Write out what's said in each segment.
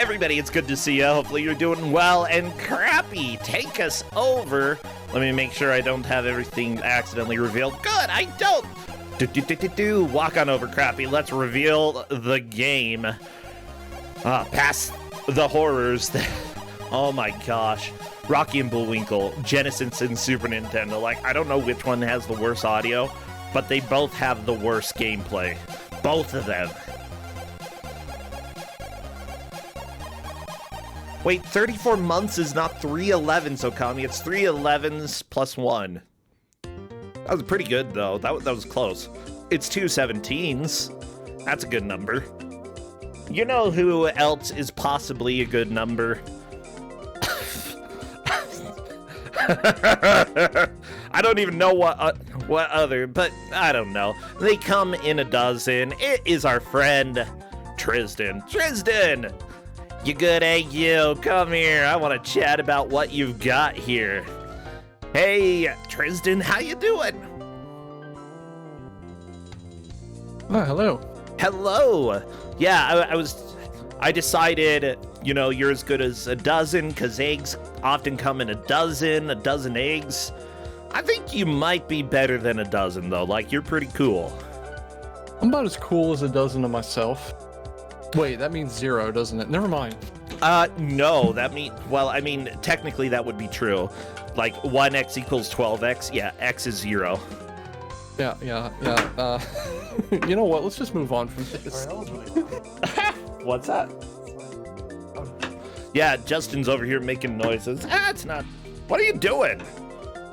Everybody, it's good to see you. Hopefully you're doing well. And Crappy, take us over. Let me make sure I don't have everything accidentally revealed. Good, I don't. Walk on over, Crappy. Let's reveal the game. Past the horrors. Oh my gosh. Rocky and Bullwinkle, Genesis and Super Nintendo. Like, I don't know which one has the worst audio, but they both have the worst gameplay. Both of them. Wait, 34 months is not 311, so Kami. It's 311s plus 1. That was pretty good, though. That was close. It's 217s. That's a good number. You know who else is possibly a good number? I don't even know what other, but I don't know. They come in a dozen. It is our friend Tristan. Tristan! You good, eh? You come here. I want to chat about what you've got here. Hey, Tristan, how you doing? Oh, hello. Hello. Yeah, I decided, you know, you're as good as a dozen because eggs often come in a dozen eggs. I think you might be better than a dozen, though. Like, you're pretty cool. I'm about as cool as a dozen of myself. Wait, that means 0, doesn't it? Never mind. No, well, I mean, technically that would be true. Like, 1x equals 12x. Yeah, x is 0. Yeah. You know what? Let's just move on from this. What's that? Yeah, Justin's over here making noises. It's not. What are you doing?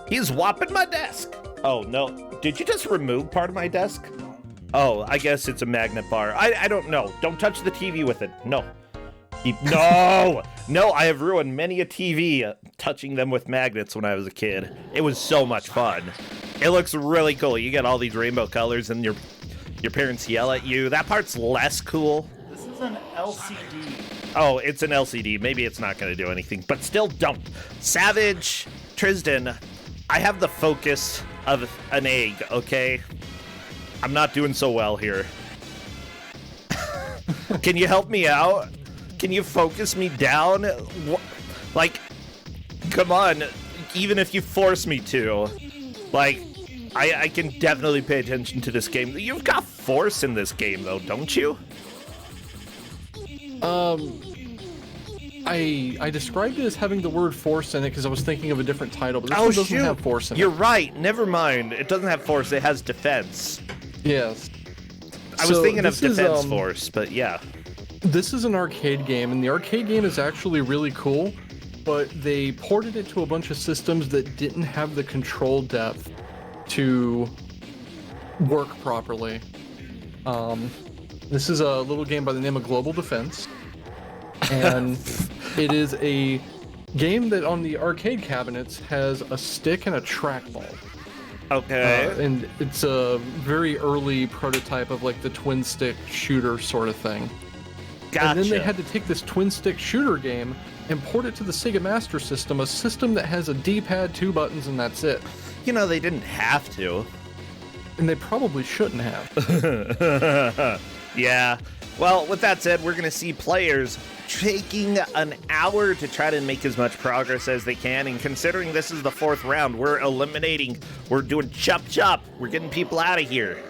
He's whopping my desk. Oh, no. Did you just remove part of my desk? Oh, I guess it's a magnet bar. I don't know. Don't touch the TV with it. No. No, I have ruined many a TV touching them with magnets when I was a kid. It was so much fun. It looks really cool. You get all these rainbow colors and your parents yell at you. That part's less cool. This is an LCD. Oh, it's an LCD. Maybe it's not going to do anything, but still don't. Savage, Tristan, I have the focus of an egg, okay? I'm not doing so well here. Can you help me out? Can you focus me down? Like, come on. Even if you force me to. Like, I can definitely pay attention to this game. You've got force in this game, though, don't you? I described it as having the word force in it because I was thinking of a different title, but this one doesn't have force in it. You're right. Never mind. It doesn't have force. It has defense. Yes. I was thinking of defense force, but yeah. This is an arcade game, and the arcade game is actually really cool, but they ported it to a bunch of systems that didn't have the control depth to work properly. This is a little game by the name of Global Defense, and it is a game that on the arcade cabinets has a stick and a trackball. Okay. And it's a very early prototype of like the twin stick shooter sort of thing. Gotcha. And then they had to take this twin stick shooter game and port it to the Sega Master System, a system that has a D-pad, 2 buttons, and that's it. You know, they didn't have to. And they probably shouldn't have. Yeah. Well, with that said, we're going to see players taking an hour to try to make as much progress as they can. And considering this is the 4th round, we're doing chop. We're getting people out of here.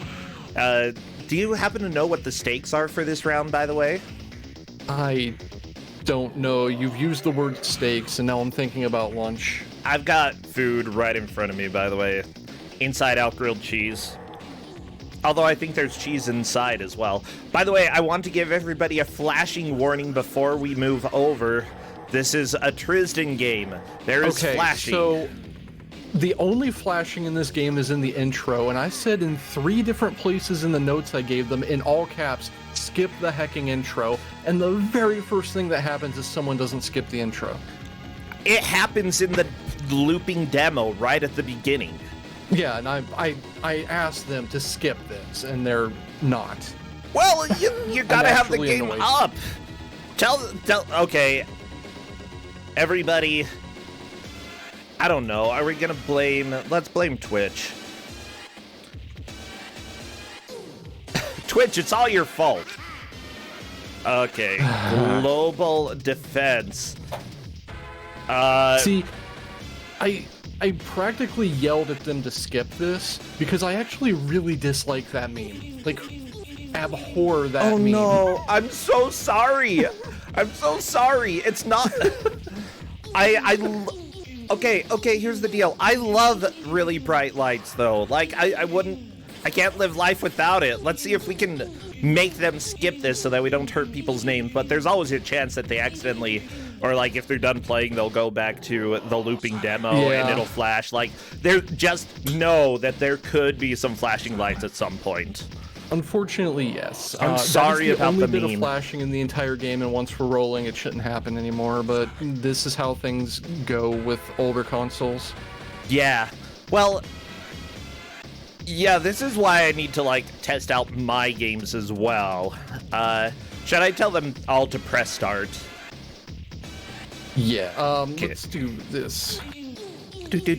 Do you happen to know what the stakes are for this round, by the way? I don't know. You've used the word steaks, and now I'm thinking about lunch. I've got food right in front of me, by the way. Inside out grilled cheese. Although I think there's cheese inside as well. By the way, I want to give everybody a flashing warning before we move over. This is a Tristan game. There is flashing. So the only flashing in this game is in the intro, and I said in 3 different places in the notes I gave them, in all caps, skip the hecking intro. And the very first thing that happens is someone doesn't skip the intro. It happens in the looping demo right at the beginning. Yeah, and I asked them to skip this, and they're not. Well, you gotta have the game annoyed. up. Okay. Everybody, I don't know. Are we gonna let's blame Twitch. Twitch, it's all your fault. Okay, global defense. See, I practically yelled at them to skip this because I actually really dislike that meme. Like, abhor that meme. Oh no, I'm so sorry. I'm so sorry. It's not. Okay, here's the deal. I love really bright lights though. Like, I can't live life without it. Let's see if we can make them skip this so that we don't hurt people's names, but there's always a chance that they accidentally, or like if they're done playing, they'll go back to the looping demo and it'll flash. Like, just know that there could be some flashing lights at some point. Unfortunately, yes. I'm sorry about the only bit meme. of flashing in the entire game, and once we're rolling, it shouldn't happen anymore, but this is how things go with older consoles. Yeah. Well, yeah, this is why I need to, like, test out my games as well. Should I tell them all to press start? Yeah, let's do this. We should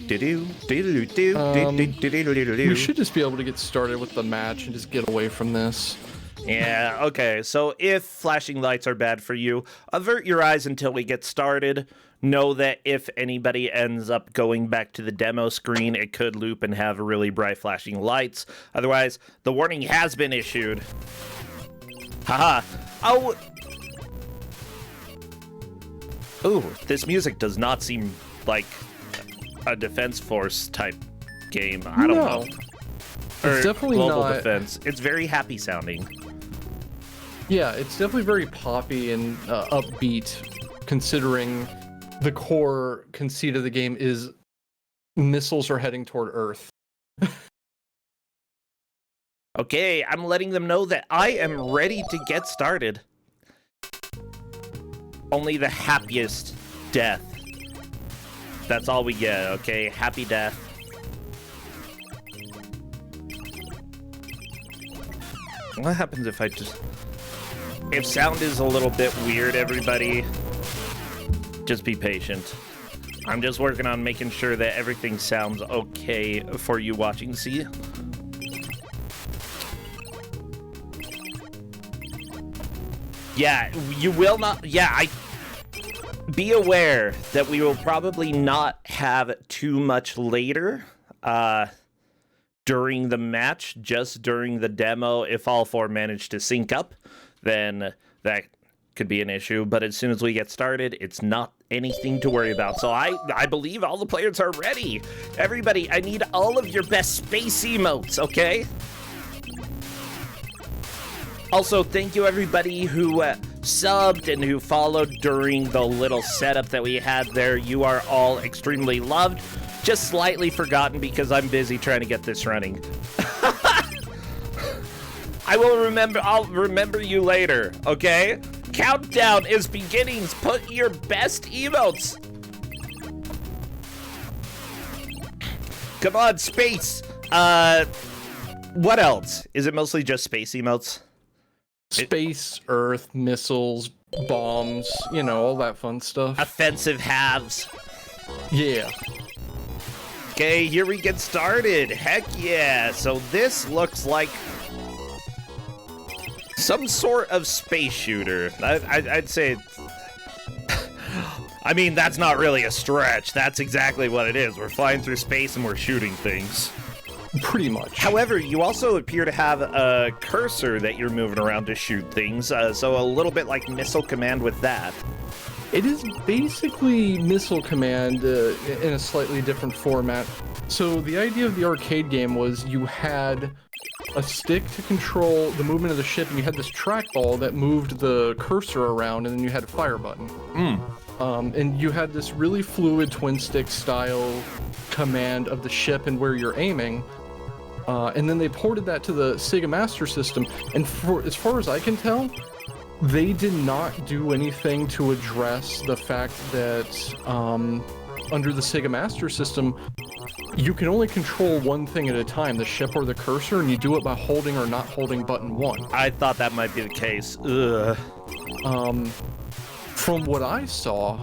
just be able to get started with the match and just get away from this. Yeah, okay, so if flashing lights are bad for you, avert your eyes until we get started. Know that if anybody ends up going back to the demo screen, it could loop and have really bright flashing lights. Otherwise, the warning has been issued. Haha. Oh. Ooh, this music does not seem like a Defense Force type game. I don't know. It's definitely Global not. Defense. It's very happy sounding. Yeah, it's definitely very poppy and upbeat, considering the core conceit of the game is missiles are heading toward Earth. Okay, I'm letting them know that I am ready to get started. Only the happiest death. That's all we get, okay? Happy death. What happens if I just... If sound is a little bit weird, everybody, just be patient. I'm just working on making sure that everything sounds okay for you watching. See? Yeah, you will not... Yeah, be aware that we will probably not have too much later during the match, just during the demo. If all four manage to sync up, then that could be an issue. But as soon as we get started, it's not anything to worry about. So I believe all the players are ready. Everybody, I need all of your best space emotes, okay? Also, thank you everybody who subbed and who followed during the little setup that we had there. You are all extremely loved. Just slightly forgotten because I'm busy trying to get this running. I'll remember you later, okay? Countdown is beginning. Put your best emotes. Come on, space. What else? Is it mostly just space emotes? Space, Earth, missiles, bombs, you know, all that fun stuff. Offensive halves. Yeah. Okay, here we get started. Heck yeah. So this looks like some sort of space shooter. I'd say... I mean, that's not really a stretch. That's exactly what it is. We're flying through space and we're shooting things. Pretty much. However, you also appear to have a cursor that you're moving around to shoot things, so a little bit like Missile Command with that. It is basically Missile Command in a slightly different format. So the idea of the arcade game was you had a stick to control the movement of the ship, and you had this trackball that moved the cursor around, and then you had a fire button. And you had this really fluid twin stick style command of the ship and where you're aiming. And then they ported that to the Sega Master System, and as far as I can tell, they did not do anything to address the fact that under the Sega Master System, you can only control one thing at a time, the ship or the cursor, and you do it by holding or not holding button 1. I thought that might be the case. Ugh. From what I saw,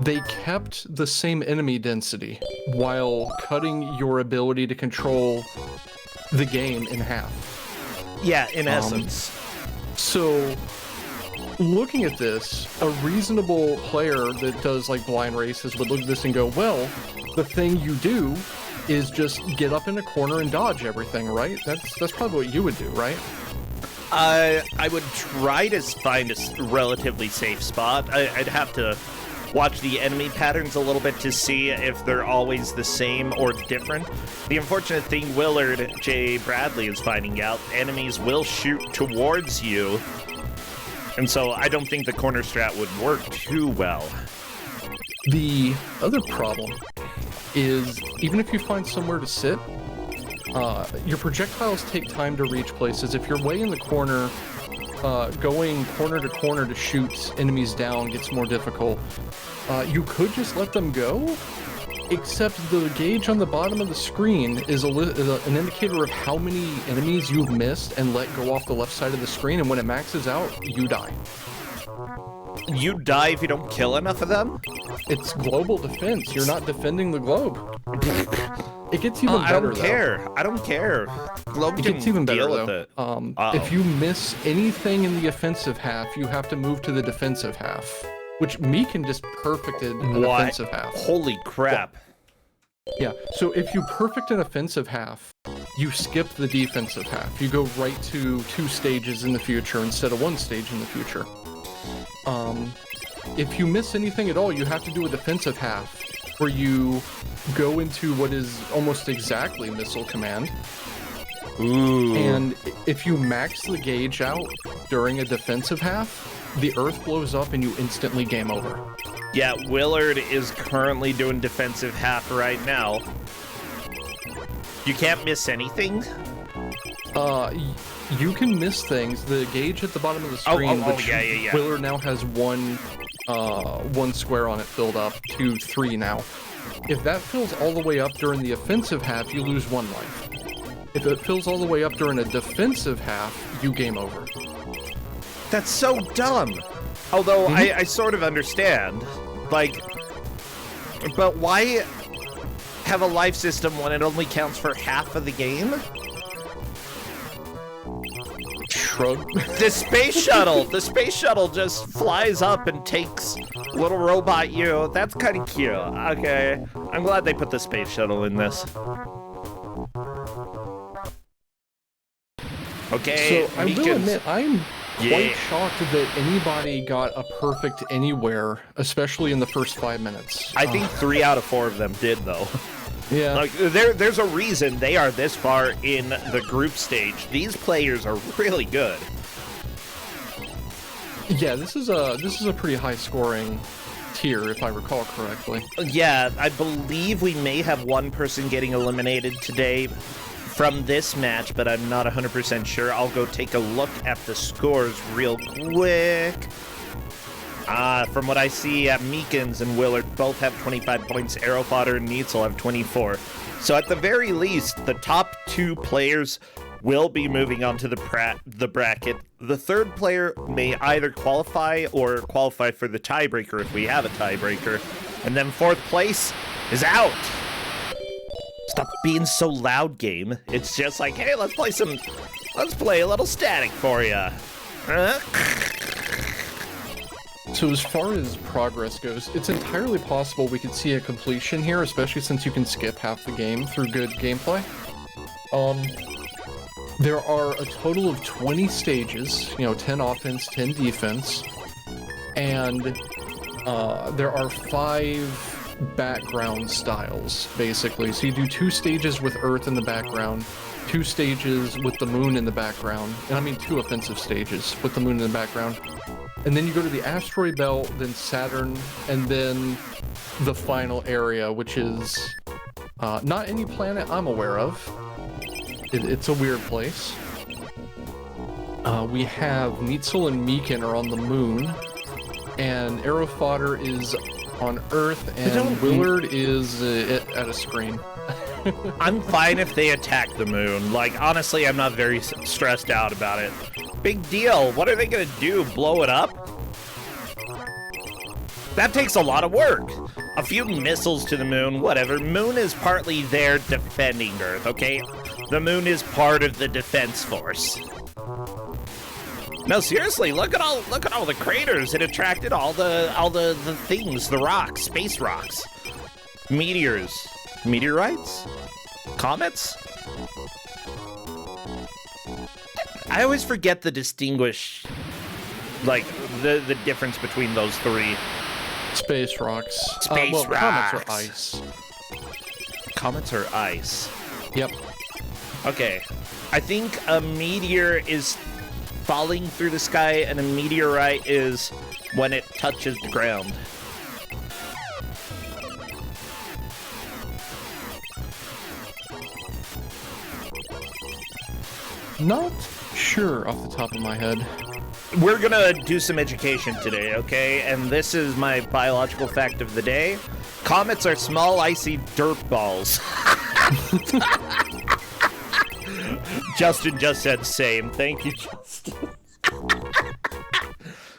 they kept the same enemy density while cutting your ability to control the game in half. Yeah, in essence. So looking at this, a reasonable player that does like blind races would look at this and go, well, the thing you do is just get up in a corner and dodge everything, right? That's probably what you would do, right? I would try to find a relatively safe spot. I'd have to watch the enemy patterns a little bit to see if they're always the same or different. The unfortunate thing Willard J. Bradley is finding out, enemies will shoot towards you, and so I don't think the corner strat would work too well. The other problem is, even if you find somewhere to sit, your projectiles take time to reach places. If you're way in the corner, going corner to corner to shoot enemies down gets more difficult. You could just let them go, except the gauge on the bottom of the screen is an indicator of how many enemies you've missed and let go off the left side of the screen, and when it maxes out, you die. You die if you don't kill enough of them? It's global defense. You're not defending the globe. It gets even better, I don't care. Globe It can gets even better, deal though. with it. If you miss anything in the offensive half, you have to move to the defensive half, which Meekin just perfected an offensive half. Holy crap. Yeah, so if you perfect an offensive half, you skip the defensive half. You go right to 2 stages in the future instead of 1 stage in the future. If you miss anything at all, you have to do a defensive half, where you go into what is almost exactly missile command. Ooh. And if you max the gauge out during a defensive half, the earth blows up and you instantly game over. Yeah, Willard is currently doing defensive half right now. You can't miss anything? You can miss things. The gauge at the bottom of the screen, which yeah. Willard now has one square on it filled up to 3 now. If that fills all the way up during the offensive half, you lose 1 life. If it fills all the way up during a defensive half, you game over. That's so dumb. Although I sort of understand. Like, but why have a life system when it only counts for half of the game? Shrug. The space shuttle just flies up and takes little robot you. That's kind of cute. Okay, I'm glad they put the space shuttle in this. Okay, so I will admit, I'm quite shocked that anybody got a perfect anywhere, especially in the first 5 minutes. I think 3 out of 4 of them did, though. Yeah. Like, there's a reason they are this far in the group stage. These players are really good. Yeah, this is a pretty high scoring tier, if I recall correctly. Yeah, I believe we may have one person getting eliminated today from this match, but I'm not 100% sure. I'll go take a look at the scores real quick. From what I see, Meekins and Willard both have 25 points. Arrow Fodder and Neitzel have 24. So at the very least, the top 2 players will be moving on to the bracket. The 3rd player may either qualify or qualify for the tiebreaker if we have a tiebreaker. And then 4th place is out. Stop being so loud, game. It's just like, hey, let's play a little static for you. So as far as progress goes, it's entirely possible we could see a completion here, especially since you can skip half the game through good gameplay. There are a total of 20 stages, 10 offense, 10 defense, and there are 5 background styles, basically. So you do 2 stages with Earth in the background, 2 stages with the moon in the background, and I mean 2 offensive stages with the moon in the background. And then you go to the asteroid belt, then Saturn, and then the final area, which is not any planet I'm aware of. It's a weird place. We have Neitzel and Meekin are on the moon, and Arrow Fodder is on Earth, and Willard is at a screen. I'm fine if they attack the moon. Like, honestly, I'm not very stressed out about it. Big deal. What are they gonna do? Blow it up? That takes a lot of work. A few missiles to the moon, whatever. Moon is partly there defending Earth, okay? The moon is part of the defense force. No, seriously, look at all the craters. It attracted all the things, the rocks, space rocks, meteors, meteorites, comets. I always forget to distinguish, like, the difference between those three. Space rocks. Space well, rocks. Comets are ice. Comets are ice. Yep. Okay. I think a meteor is falling through the sky, and a meteorite is when it touches the ground. Not sure off the top of my head. We're gonna do some education today, okay? And this is my biological fact of the day. Comets are small, icy dirt balls. Justin just said same. Thank you, Justin.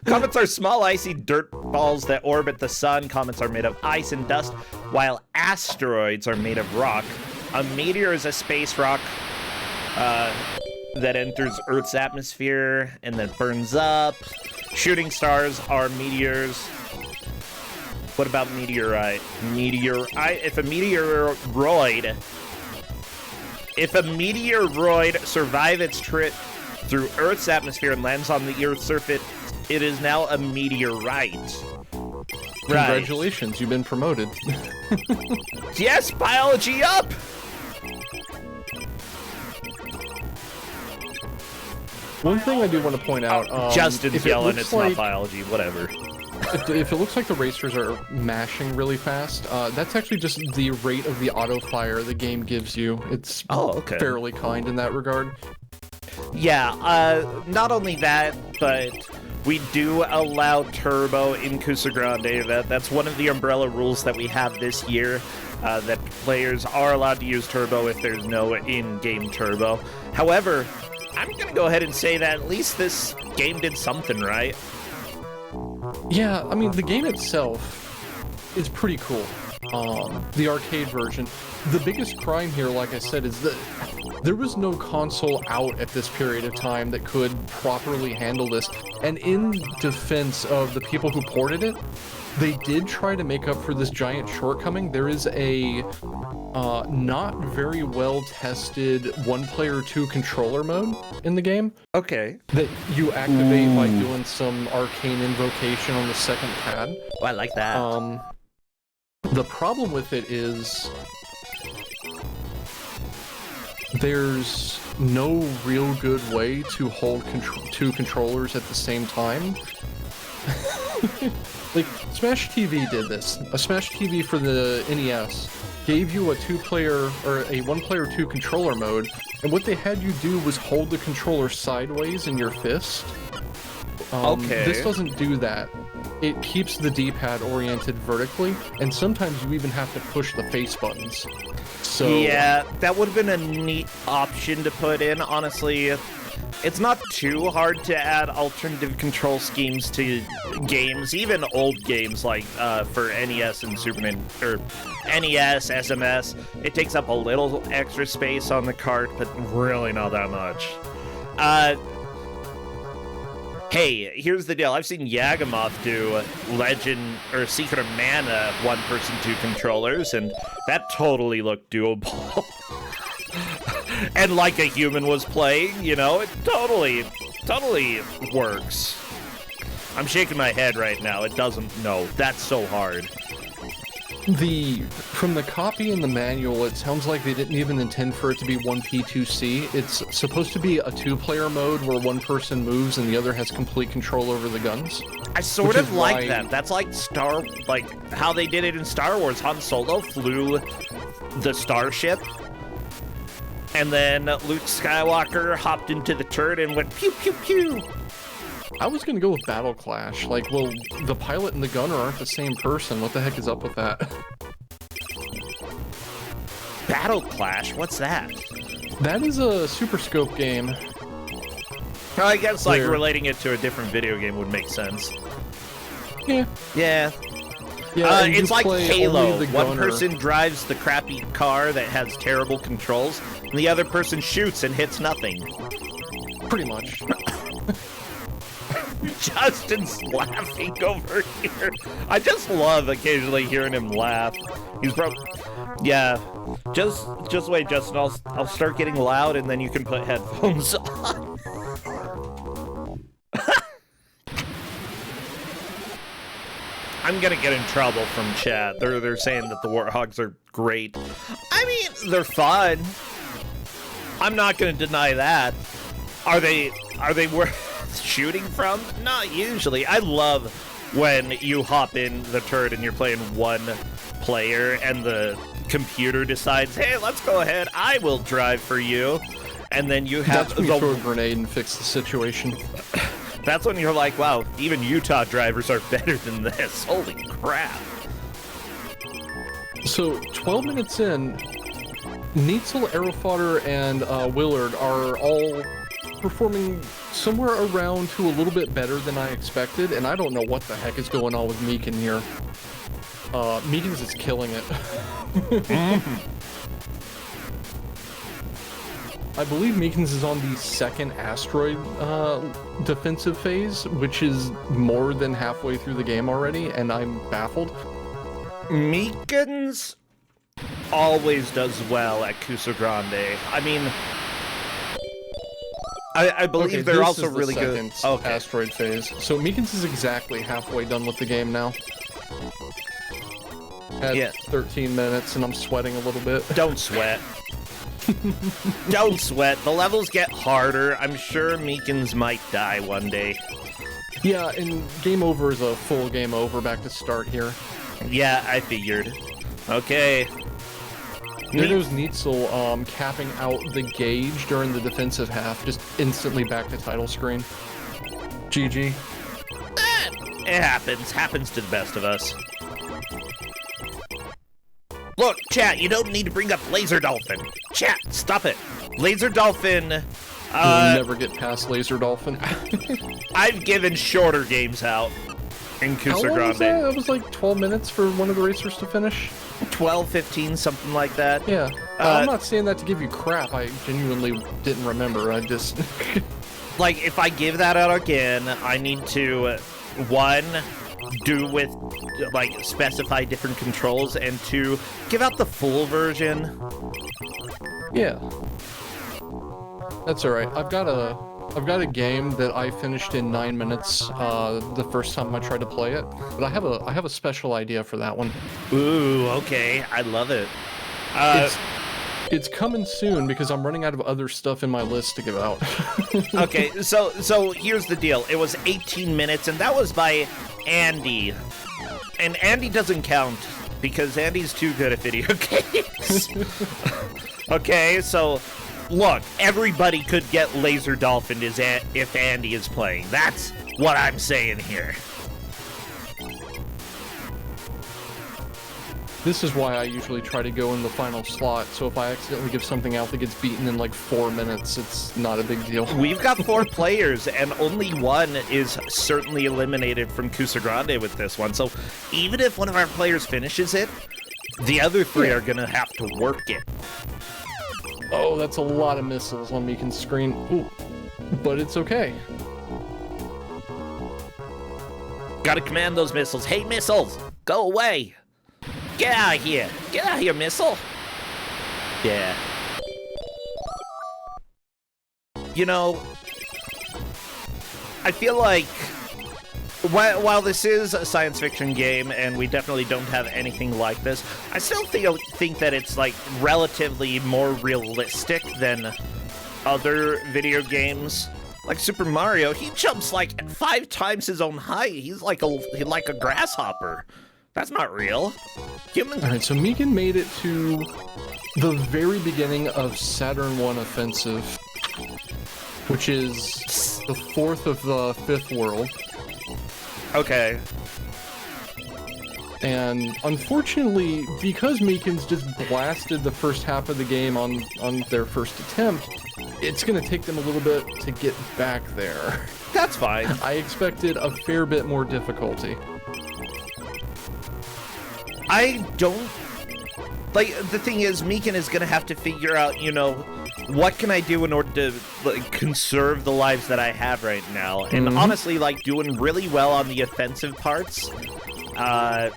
Comets are small, icy dirt balls that orbit the sun. Comets are made of ice and dust, while asteroids are made of rock. A meteor is a space rock that enters Earth's atmosphere and then burns up. Shooting stars are meteors. What about meteorite? If a meteoroid survives its trip through Earth's atmosphere and lands on the Earth's surface, it is now a meteorite. Congratulations, you've been promoted. Yes, biology up! One thing I do want to point out, Justin's yelling, it's like, not biology, whatever. If it looks like the racers are mashing really fast, that's actually just the rate of the auto fire the game gives you. It's fairly kind in that regard. Yeah, not only that, but we do allow turbo in Kusog7ande. That's one of the umbrella rules that we have this year, that players are allowed to use turbo if there's no in-game turbo. However, I'm gonna go ahead and say that at least this game did something right. Yeah, I mean, the game itself is pretty cool. The arcade version. The biggest crime here, like I said, is that there was no console out at this period of time that could properly handle this. And in defense of the people who ported it, they did try to make up for this giant shortcoming. There is a not very well tested 1-player 2 controller mode in the game. Okay. That you activate by doing some arcane invocation on the second pad. Oh, I like that. The problem with it is there's no real good way to hold two controllers at the same time. Like, Smash TV did this. A Smash TV for the NES gave you a 2-player or a 1-player 2 controller mode, and what they had you do was hold the controller sideways in your fist. Okay. This doesn't do that. It keeps the D-pad oriented vertically, and sometimes you even have to push the face buttons. So yeah, that would have been a neat option to put in, honestly. It's not too hard to add alternative control schemes to games, even old games like for NES and Super Nintendo, or NES, SMS. It takes up a little extra space on the cart, but really not that much. Hey, here's the deal. I've seen Yagamoth do Legend or Secret of Mana 1-person 2 controllers, and that totally looked doable. And like a human was playing, you know, it totally works. I'm shaking my head right now. It doesn't, no, that's so hard. From the copy and the manual, it sounds like they didn't even intend for it to be 1P2C. It's supposed to be a 2-player mode where one person moves and the other has complete control over the guns. I sort of like that. That's like how they did it in Star Wars. Han Solo flew the starship, and then Luke Skywalker hopped into the turret and went pew pew pew. I was gonna go with Battle Clash. Like, well, the pilot and the gunner aren't the same person. What the heck is up with that? Battle Clash? What's that? That is a Super Scope game. I guess like relating it to a different video game would make sense. Yeah. Yeah. Yeah, it's like Halo. One person drives the crappy car that has terrible controls, and the other person shoots and hits nothing. Pretty much. Justin's laughing over here. I just love occasionally hearing him laugh. He's probably, yeah. Just wait, Justin. I'll start getting loud, and then you can put headphones on. I'm gonna get in trouble from chat. They're saying that the Warthogs are great. I mean, they're fun. I'm not gonna deny that. Are they worth shooting from? Not usually. I love when you hop in the turret and you're playing one player and the computer decides, hey, let's go ahead, I will drive for you. And then you have That's when you throw a grenade and fix the situation. That's when you're like, wow, even Utah drivers are better than this. Holy crap. So, 12 minutes in, Neitzel, Aerofodder, and Willard are all performing somewhere around to a little bit better than I expected, and I don't know what the heck is going on with Meekin here. Meekins is killing it. I believe Meekins is on the second asteroid defensive phase, which is more than halfway through the game already, and I'm baffled. Meekins always does well at Kusog7ande. I mean, I believe they're also really good. Okay. Asteroid phase. So Meekins is exactly halfway done with the game now. At 13 minutes, and I'm sweating a little bit. Don't sweat. Don't sweat. The levels get harder. I'm sure Meekins might die one day. Yeah, and game over is a full game over. Back to start here. Yeah, I figured. Okay. There goes Neitzel capping out the gauge during the defensive half. Just instantly back to title screen. GG. It happens. Happens to the best of us. Look, chat, you don't need to bring up Laser Dolphin. Chat, stop it. Laser Dolphin... We'll never get past Laser Dolphin. I've given shorter games out in Kusog7ande. How long was that? That was like 12 minutes for one of the racers to finish? 12, 15, something like that. Yeah. I'm not saying that to give you crap. I genuinely didn't remember. I just... Like, if I give that out again, I need to, one, do with, like, specify different controls, and two, give out the full version. Yeah. That's alright. I've got a game that I finished in 9 minutes the first time I tried to play it, but I have a special idea for that one. Ooh, okay. I love it. It's coming soon because I'm running out of other stuff in my list to give out. Okay, so here's the deal. It was 18 minutes, and that was by Andy. And Andy doesn't count because Andy's too good at video games. Okay, so look, everybody could get Laser Dolphin if Andy is playing. That's what I'm saying here. This is why I usually try to go in the final slot, so if I accidentally give something out that gets beaten in like 4 minutes, it's not a big deal. We've got 4 players, and only one is certainly eliminated from Kusog7ande with this one, so even if one of our players finishes it, the other 3 are gonna have to work it. Oh, that's a lot of missiles on Meekin's screen. Ooh, but it's okay. Gotta command those missiles. Hey, missiles, go away. Get out of here. Get out of here, missile. Yeah. You know, I feel like while this is a science fiction game and we definitely don't have anything like this, I still think that it's like relatively more realistic than other video games. Like Super Mario, he jumps like 5 times his own height. He's like a grasshopper. That's not real. Humans. All right, so Meekin made it to the very beginning of Saturn 1 Offensive, which is the 4th of the 5th world. Okay. And unfortunately, because Meekins just blasted the first half of the game on their first attempt, it's going to take them a little bit to get back there. That's fine. I expected a fair bit more difficulty. I don't... Like, the thing is, Meekin is gonna have to figure out, you know, what can I do in order to like, conserve the lives that I have right now? And honestly, like, doing really well on the offensive parts,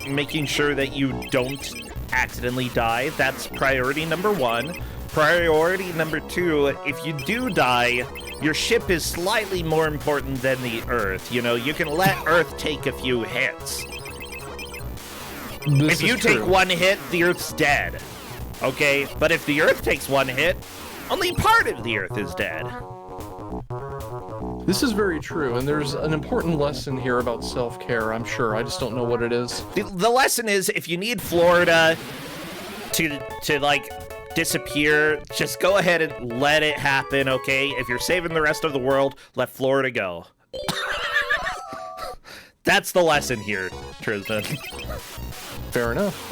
making sure that you don't accidentally die. That's priority number 1. Priority number 2, if you do die, your ship is slightly more important than the Earth. You know, you can let Earth take a few hits. If you take 1 hit, the Earth's dead. Okay? But if the Earth takes 1 hit, only part of the Earth is dead. This is very true, and there's an important lesson here about self-care, I'm sure. I just don't know what it is. The lesson is, if you need Florida to like, disappear, just go ahead and let it happen, okay? If you're saving the rest of the world, let Florida go. That's the lesson here, Tristan. Fair enough.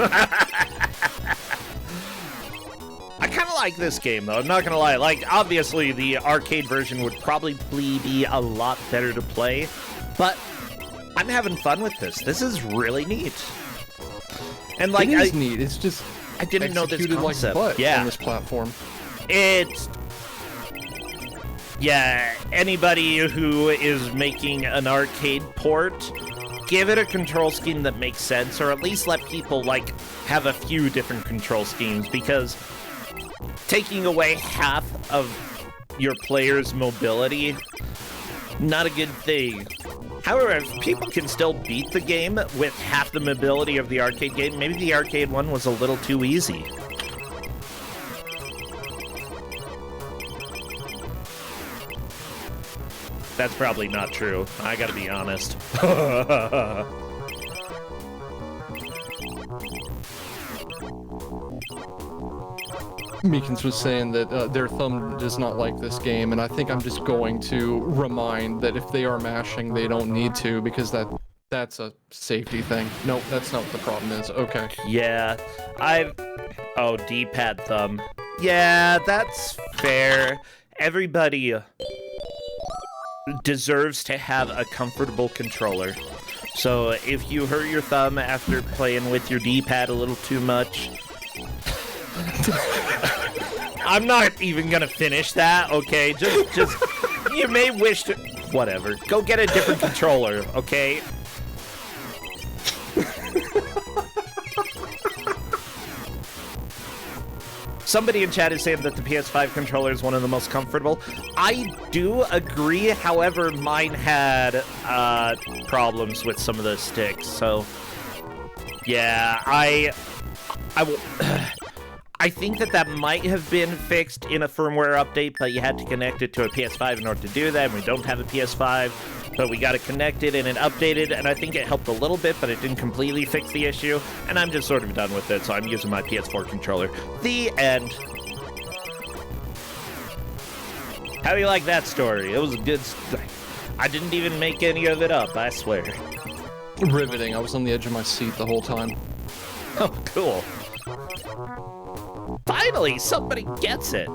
I kind of like this game, though. I'm not gonna lie. Like, obviously, the arcade version would probably be a lot better to play, but I'm having fun with this. This is really neat. And like, it is neat. It's just I didn't know this concept. Like on this platform. Yeah. Anybody who is making an arcade port, give it a control scheme that makes sense, or at least let people like have a few different control schemes, because taking away half of your player's mobility, not a good thing. However, if people can still beat the game with half the mobility of the arcade game, maybe the arcade one was a little too easy. That's probably not true. I gotta be honest. Meekins was saying that their thumb does not like this game, and I think I'm just going to remind that if they are mashing, they don't need to, because that's a safety thing. Nope, that's not what the problem is. Okay. Yeah, oh, D-pad thumb. Yeah, that's fair. Everybody deserves to have a comfortable controller. So if you hurt your thumb after playing with your D-pad a little too much, I'm not even gonna finish that, okay? Just, you may wish to, whatever. Go get a different controller, okay? Somebody in chat is saying that the PS5 controller is one of the most comfortable. I do agree, however, mine had problems with some of the sticks, so yeah, I think that might have been fixed in a firmware update, but you had to connect it to a PS5 in order to do that, and we don't have a PS5, but we got it connected and it updated, and I think it helped a little bit, but it didn't completely fix the issue, and I'm just sort of done with it, so I'm using my PS4 controller. The end. How do you like that story? It was a good... I didn't even make any of it up, I swear. Riveting. I was on the edge of my seat the whole time. Oh, cool. Finally, somebody gets it.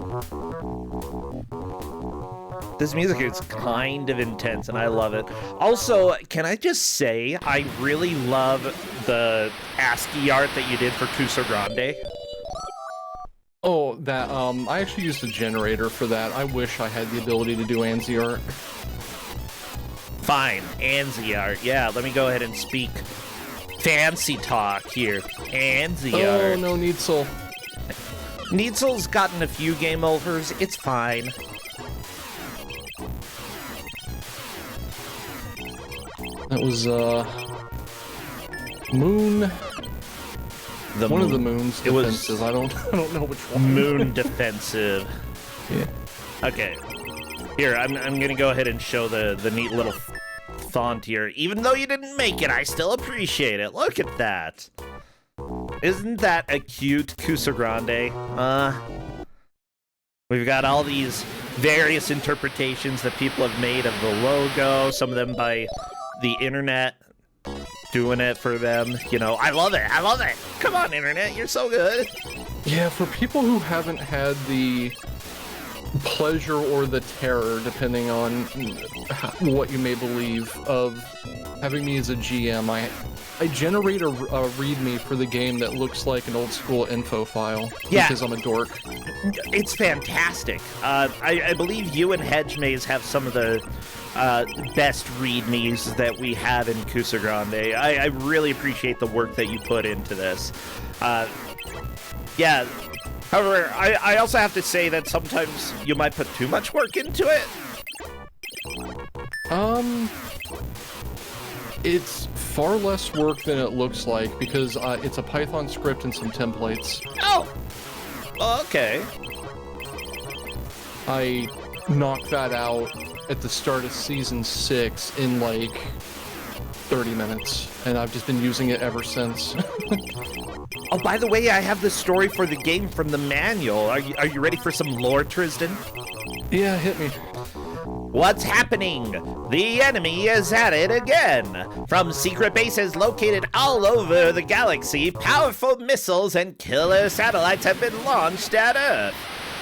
This music is kind of intense, and I love it. Also, can I just say, I really love the ASCII art that you did for Kusog7ande. Oh, that, I actually used a generator for that. I wish I had the ability to do ANSI art. Fine, ANSI art. Yeah, let me go ahead and speak fancy talk here. ANSI art. Oh, no, Needsel. Needsel's gotten a few game overs. It's fine. That was, Moon. One of the moons defensive. I don't know which one. Moon defensive. Yeah. Okay. Here, I'm gonna go ahead and show the neat little font here. Even though you didn't make it, I still appreciate it. Look at that. Isn't that a cute Kusog7ande? We've got all these various interpretations that people have made of the logo, some of them by the internet doing it for them. You know, I love it. I love it. Come on, internet. You're so good. Yeah, for people who haven't had the pleasure or the terror, depending on what you may believe, of having me as a GM, I generate a README for the game that looks like an old school info file because I'm a dork. It's fantastic. I believe you and Hedgemaze have some of the best READMEs that we have in Kusog7ande. I really appreciate the work that you put into this. Yeah. However, I also have to say that sometimes you might put too much work into it. It's far less work than it looks like because it's a Python script and some templates. Oh! Okay. I knocked that out at the start of Season 6 in like 30 minutes, and I've just been using it ever since. Oh, by the way, I have the story for the game from the manual. Are you ready for some lore, Tristan? Yeah, hit me. What's happening? The enemy is at it again. From secret bases located all over the galaxy, powerful missiles and killer satellites have been launched at Earth.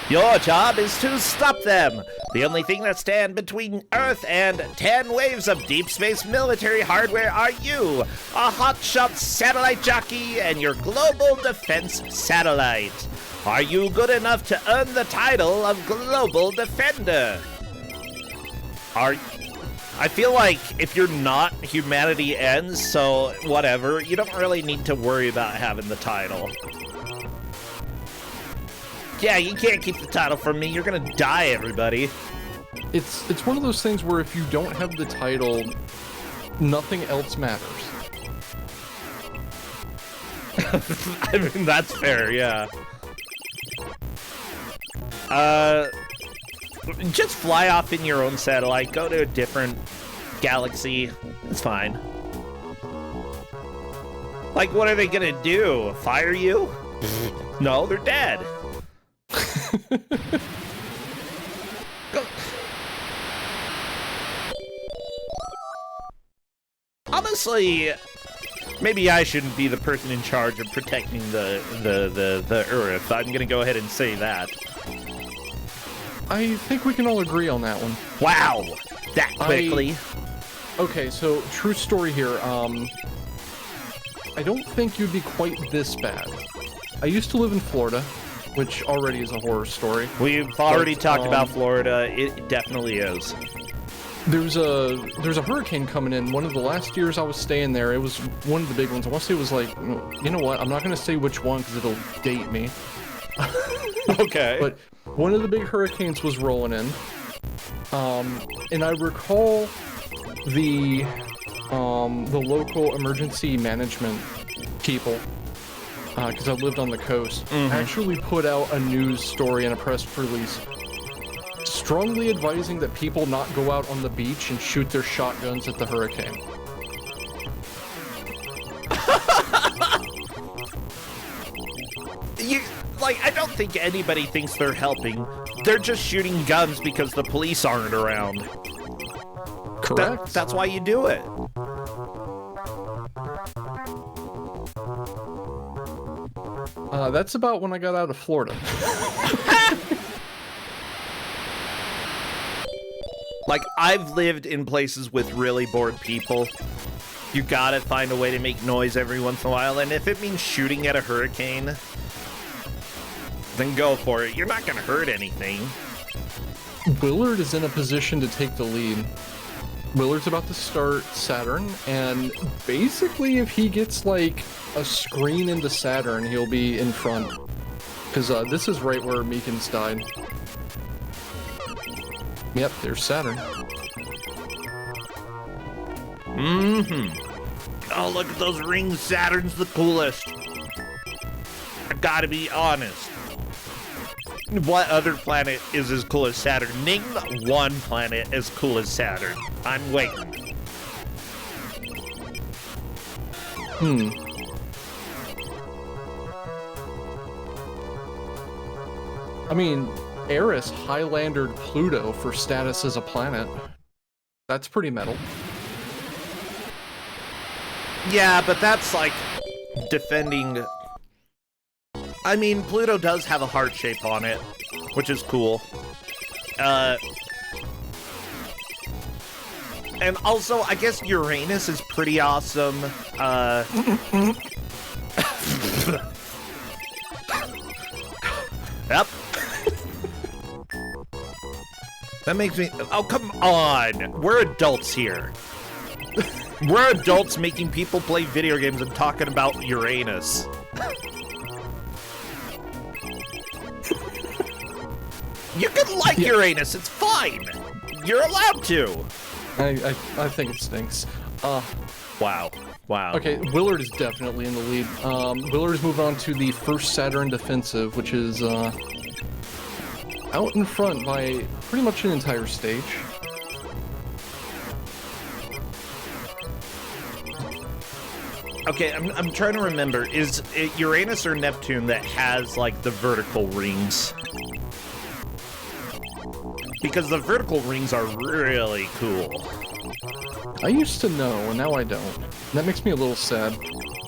Your job is to stop them. The only thing that stand between Earth and 10 waves of deep space military hardware are you, a hotshot satellite jockey, and your global defense satellite. Are you good enough to earn the title of Global Defender? I feel like if you're not, humanity ends, so whatever. You don't really need to worry about having the title. Yeah, you can't keep the title from me. You're gonna die, everybody. It's one of those things where if you don't have the title, nothing else matters. I mean, that's fair, yeah. Just fly off in your own satellite, go to a different galaxy. It's fine. Like, what are they gonna do? Fire you? No, they're dead. Go. Honestly, maybe I shouldn't be the person in charge of protecting the Earth. I'm gonna go ahead and say that. I think we can all agree on that one. Wow, that quickly. Okay, so true story here. I don't think you'd be quite this bad. I used to live in Florida, which already is a horror story. We've already talked about Florida. It definitely is. There's a hurricane coming in. One of the last years I was staying there, it was one of the big ones. I want to say it was like, you know what? I'm not going to say which one because it'll date me. Okay. But one of the big hurricanes was rolling in. And I recall the local emergency management people, because I lived on the coast, actually put out a news story and a press release strongly advising that people not go out on the beach and shoot their shotguns at the hurricane. I don't think anybody thinks they're helping. They're just shooting guns because the police aren't around. Correct. That's why you do it. That's about when I got out of Florida. Like, I've lived in places with really bored people. You gotta find a way to make noise every once in a while, and if it means shooting at a hurricane, then go for it. You're not gonna hurt anything. Willard is in a position to take the lead. Willard's about to start Saturn, and basically if he gets like a screen into Saturn, he'll be in front. Because this is right where Meekins died. Yep, there's Saturn. Oh, look at those rings. Saturn's the coolest. I gotta be honest. What other planet is as cool as Saturn? Name one planet as cool as Saturn. I'm waiting. I mean, Eris Highlandered Pluto for status as a planet. That's pretty metal. Yeah, but that's like defending. I mean, Pluto does have a heart shape on it, which is cool. And also, I guess Uranus is pretty awesome. Yep. That makes me... Oh, come on. We're adults here. We're adults making people play video games and talking about Uranus. You can like Uranus. It's fine. You're allowed to. I think it stinks. Wow. Wow. Okay, Willard is definitely in the lead. Willard has moved on to the first Saturn defensive, which is out in front by pretty much an entire stage. Okay, I'm trying to remember. Is it Uranus or Neptune that has, like, the vertical rings? Because the vertical rings are really cool. I used to know, and now I don't. That makes me a little sad.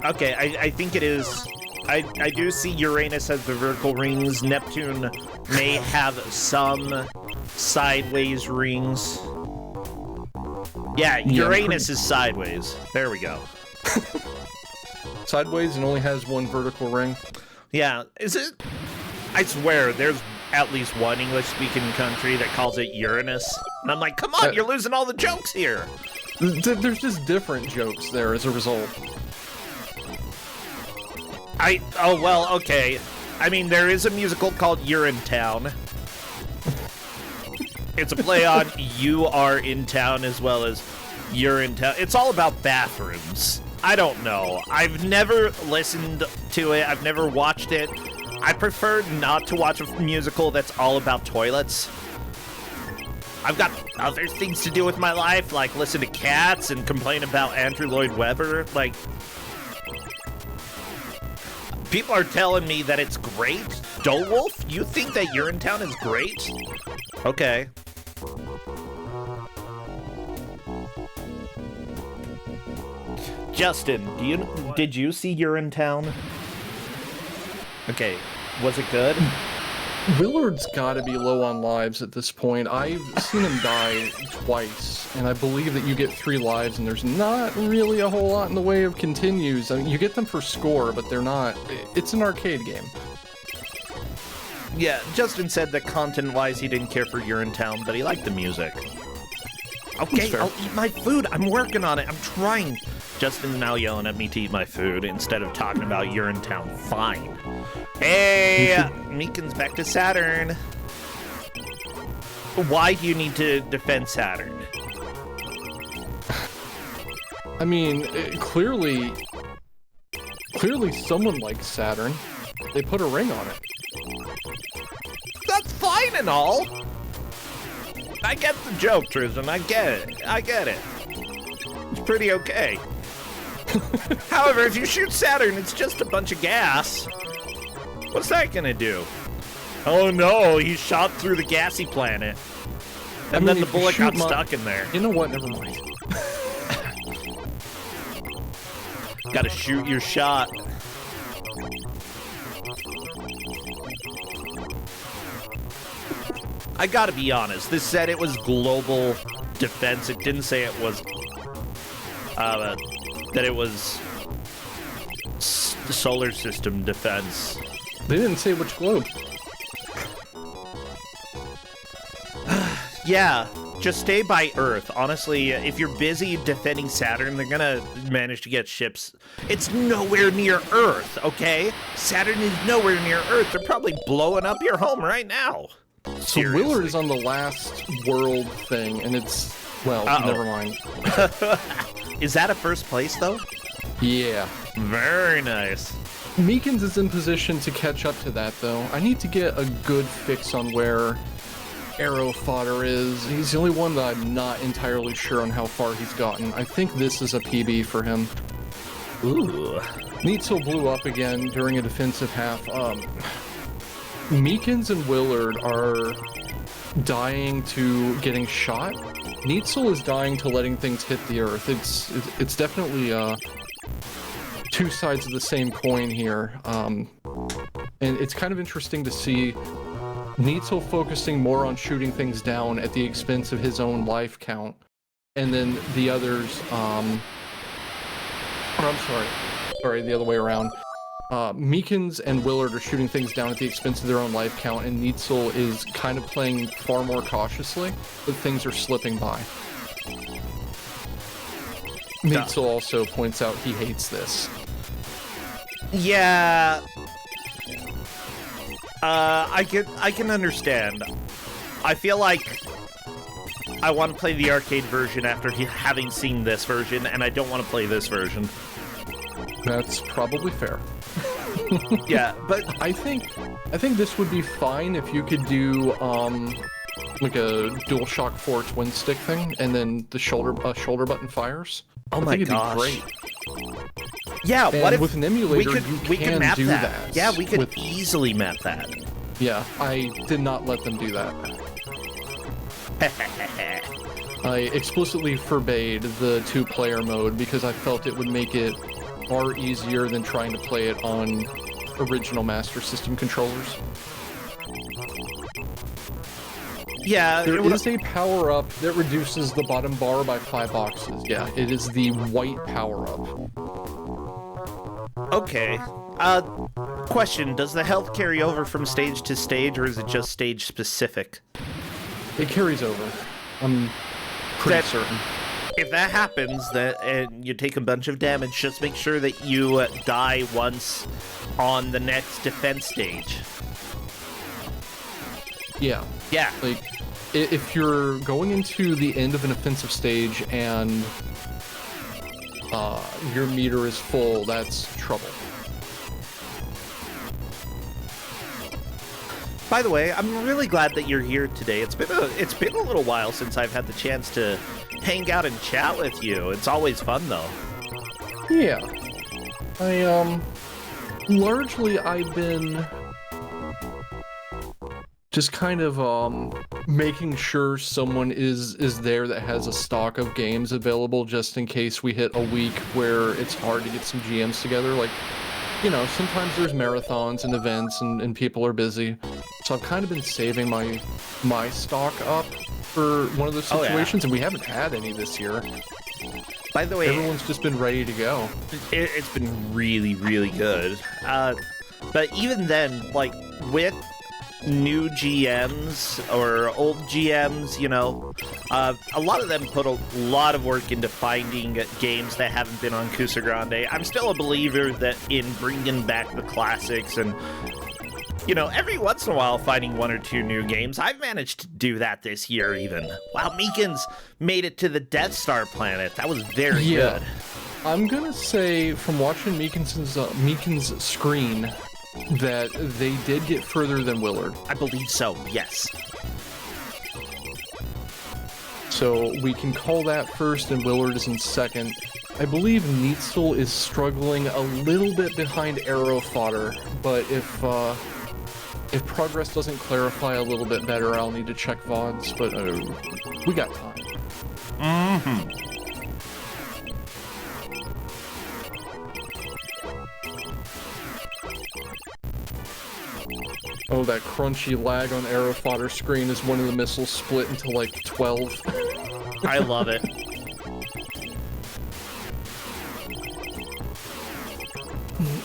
Okay, I think it is... I do see Uranus has the vertical rings. Neptune may have some sideways rings. Yeah, Uranus is sideways. There we go. Sideways and only has one vertical ring. Yeah, is it? I swear, there's at least one English-speaking country that calls it Uranus. And I'm like, come on, you're losing all the jokes here. There's just different jokes there as a result. Oh, well, okay. I mean, there is a musical called Urinetown. It's a play on You Are in Town as well as You're in Town. It's all about bathrooms. I don't know. I've never listened to it. I've never watched it. I prefer not to watch a musical that's all about toilets. I've got other things to do with my life, like listen to Cats and complain about Andrew Lloyd Webber. Like, people are telling me that it's great. Wolf, you think that Urinetown is great? Okay. Justin, did you see Urinetown? Okay, was it good? Willard's gotta be low on lives at this point. I've seen him die twice, and I believe that you get 3 lives, and there's not really a whole lot in the way of continues. I mean, you get them for score, but they're not... It's an arcade game. Yeah, Justin said that content-wise he didn't care for Urinetown, but he liked the music. Okay, I'll eat my food. I'm working on it. I'm trying. Justin's now yelling at me to eat my food instead of talking about Urinetown. Fine. Hey, Meekin's back to Saturn. Why do you need to defend Saturn? I mean, clearly someone likes Saturn. They put a ring on it. That's fine and all. I get the joke, Tristan. I get it. I get it. It's pretty okay. However, if you shoot Saturn, it's just a bunch of gas. What's that gonna do? Oh no, he shot through the gassy planet. And then the bullet got stuck in there. You know what? Never mind. Gotta shoot your shot. I gotta be honest, this said it was global defense. It didn't say it was, that it was solar system defense. They didn't say which globe. Yeah, just stay by Earth. Honestly, if you're busy defending Saturn, they're gonna manage to get ships. It's nowhere near Earth, okay? Saturn is nowhere near Earth. They're probably blowing up your home right now. So Willard is on the last world thing, and it's... Well, never mind. Is that a first place, though? Yeah. Very nice. Meekins is in position to catch up to that, though. I need to get a good fix on where Arrow Fodder is. He's the only one that I'm not entirely sure on how far he's gotten. I think this is a PB for him. Ooh. Neitzel blew up again during a defensive half. Meekins and Willard are dying to getting shot. Neitzel is dying to letting things hit the earth. It's definitely two sides of the same coin here. And it's kind of interesting to see Neitzel focusing more on shooting things down at the expense of his own life count. and then the others, or I'm sorry, the other way around. Meekins and Willard are shooting things down at the expense of their own life count, and Neitzel is kind of playing far more cautiously, but things are slipping by. Neitzel also points out he hates this. Yeah. I can understand. I feel like I want to play the arcade version after having seen this version, and I don't want to play this version. That's probably fair. Yeah, but I think this would be fine if you could do like a DualShock 4 twin stick thing, and then the shoulder button fires. Oh I my think gosh. it'd be great. Yeah, And what if with an emulator we you can map do that? Yeah, we could with- easily map that. Yeah, I did not let them do that. I explicitly forbade the 2-player mode because I felt it would make it far easier than trying to play it on original Master System controllers. Yeah, There is a power-up that reduces the bottom bar by 5 boxes. Yeah, it is the white power-up. okay. Question, does the health carry over from stage to stage, or is it just stage specific? It carries over. I'm pretty certain. If that happens, and you take a bunch of damage, just make sure that you die once on the next defense stage. Yeah. Yeah. Like, if you're going into the end of an offensive stage and your meter is full, that's trouble. By the way, I'm really glad that you're here today. It's been a little while since I've had the chance to hang out and chat with you. It's always fun though. Yeah. Largely I've been just kind of making sure someone is there that has a stock of games available just in case we hit a week where it's hard to get some GMs together. Like, you know, sometimes there's marathons and events and people are busy. So I've kind of been saving my stock up for one of those situations, and we haven't had any this year. By the way, everyone's just been ready to go. It's been really, really good. But even then, like, with new GMs or old GMs, you know, a lot of them put a lot of work into finding games that haven't been on Kusog7ande. I'm still a believer that in bringing back the classics and, you know, every once in a while finding 1 or 2 new games. I've managed to do that this year even. Wow, Meekins made it to the Death Star planet. That was very good. I'm gonna say, from watching Meekins' screen, that they did get further than Willard. I believe so, yes. So we can call that first, and Willard is in second. I believe Neitzel is struggling a little bit behind Arrow Fodder, but if progress doesn't clarify a little bit better, I'll need to check VODs, but we got time. Mm-hmm. Oh, that crunchy lag on Arrow Fodder screen is one of the missiles split into like 12. I love it.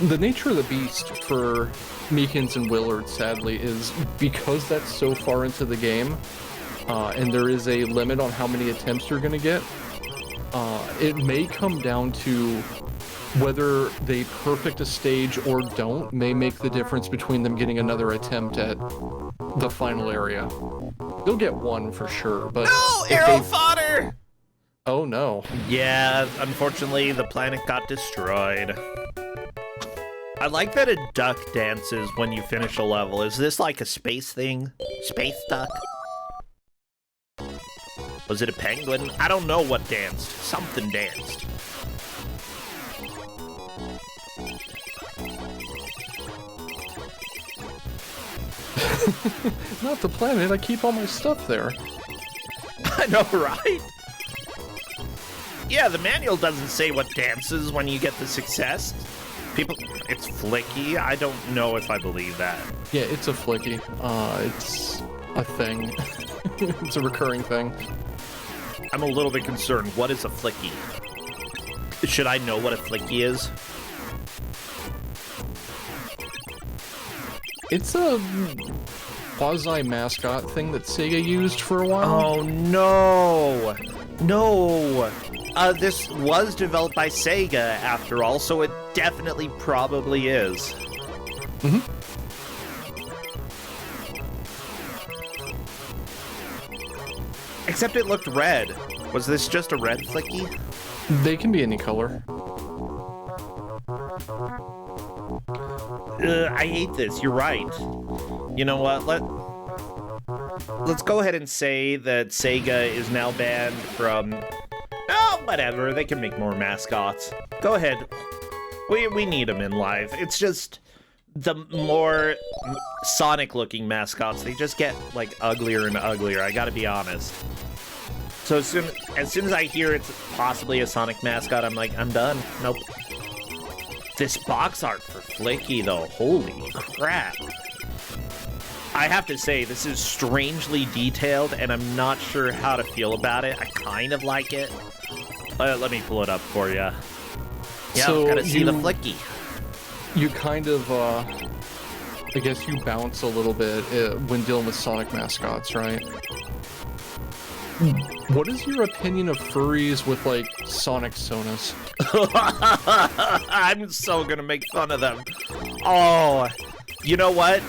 The nature of the beast for Meekins and Willard, sadly, is because that's so far into the game, and there is a limit on how many attempts you're going to get, it may come down to whether they perfect a stage or don't may make the difference between them getting another attempt at the final area. They'll get one for sure, but... No! Arrow Fodder! Oh no. Yeah, unfortunately, the planet got destroyed. I like that a duck dances when you finish a level. Is this like a space thing? Space duck? Was it a penguin? I don't know what danced. Something danced. Not the planet, I keep all my stuff there. I know, right? Yeah, the manual doesn't say what dances when you get the success. It's flicky. I don't know if I believe that. Yeah, it's a flicky. It's a thing. It's a recurring thing. I'm a little bit concerned. What is a flicky? Should I know what a flicky is? It's a quasi-mascot thing that Sega used for a while. Oh, no. No. This was developed by Sega, after all, so it definitely probably is. Mm-hmm. Except it looked red. Was this just a red flicky? They can be any color. I hate this. You're right. You know what? Let's go ahead and say that Sega is now banned from... Oh, whatever. They can make more mascots. Go ahead. We need them in live. It's just the more Sonic-looking mascots, they just get, like, uglier and uglier. I gotta be honest. So as soon as I hear it's possibly a Sonic mascot, I'm like, I'm done. Nope. This box art for Flicky, though, holy crap. I have to say, this is strangely detailed, and I'm not sure how to feel about it. I kind of like it. Let me pull it up for you. Yeah, So gotta see the Flicky. You kind of, I guess you bounce a little bit when dealing with Sonic mascots, right? What is your opinion of furries with, like, Sonic Sonas? I'm so gonna make fun of them. Oh, you know what?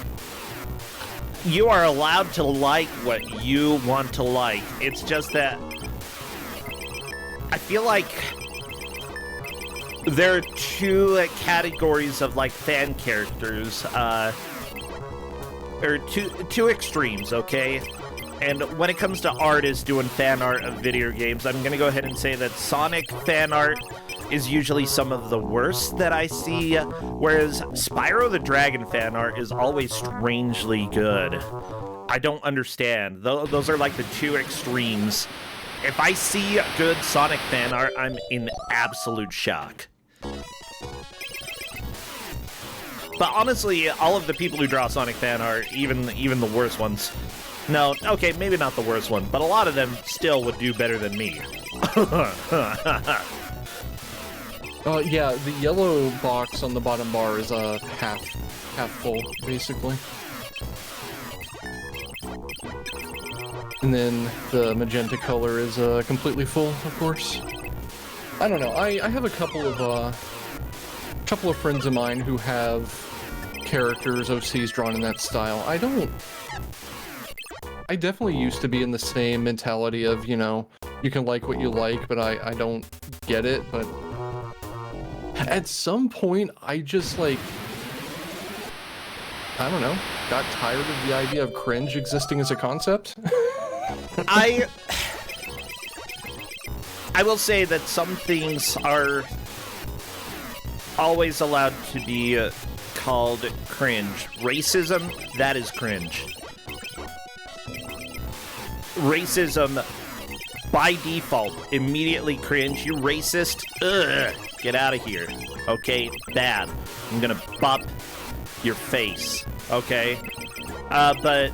You are allowed to like what you want to like. It's just that I feel like there are two categories of, like, fan characters, or two extremes, okay? And when it comes to artists doing fan art of video games, I'm gonna go ahead and say that Sonic fan art is usually some of the worst that I see, whereas Spyro the Dragon fan art is always strangely good. I don't understand. Those are like the two extremes. If I see good Sonic fan art, I'm in absolute shock. But honestly, all of the people who draw Sonic fan art, even the worst ones, no, okay, maybe not the worst one, but a lot of them still would do better than me. Yeah, the yellow box on the bottom bar is half full, basically. And then the magenta color is completely full, of course. I don't know. I have a couple of friends of mine who have characters, OCs drawn in that style. I definitely used to be in the same mentality of, you know, you can like what you like, but I don't get it. But at some point, I just, like, I don't know, got tired of the idea of cringe existing as a concept. I will say that some things are always allowed to be called cringe. Racism, that is cringe. Racism, by default, immediately cringe. You racist? Ugh, get out of here. Okay, bad. I'm gonna bop your face. Okay? But...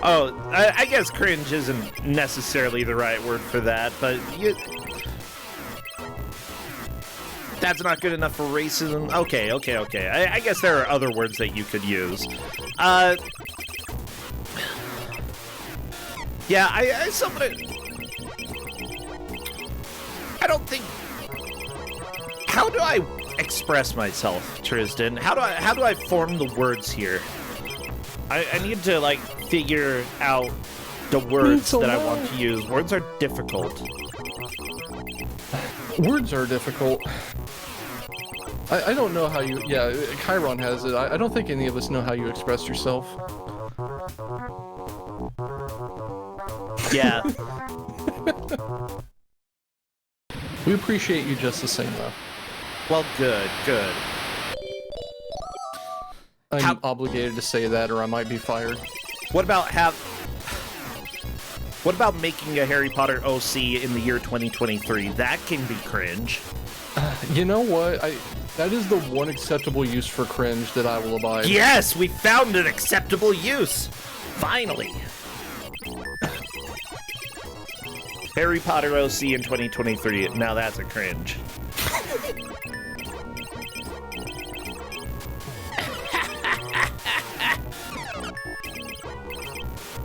Oh, I guess cringe isn't necessarily the right word for that, but that's not good enough for racism? Okay. I guess there are other words that you could use. Yeah, I don't think... How do I express myself, Tristan? How do I form the words here? I need to, like, figure out the words that I want to use. Words are difficult. Words are difficult. I don't know how you... Yeah, Chiron has it. I don't think any of us know how you express yourself. Yeah. We appreciate you just the same, though. Well, good. I'm obligated to say that, or I might be fired. What about making a Harry Potter OC in the year 2023? That can be cringe. You know what? That is the one acceptable use for cringe that I will abide. Yes, we found an acceptable use. Finally. Harry Potter OC in 2023. Now that's a cringe.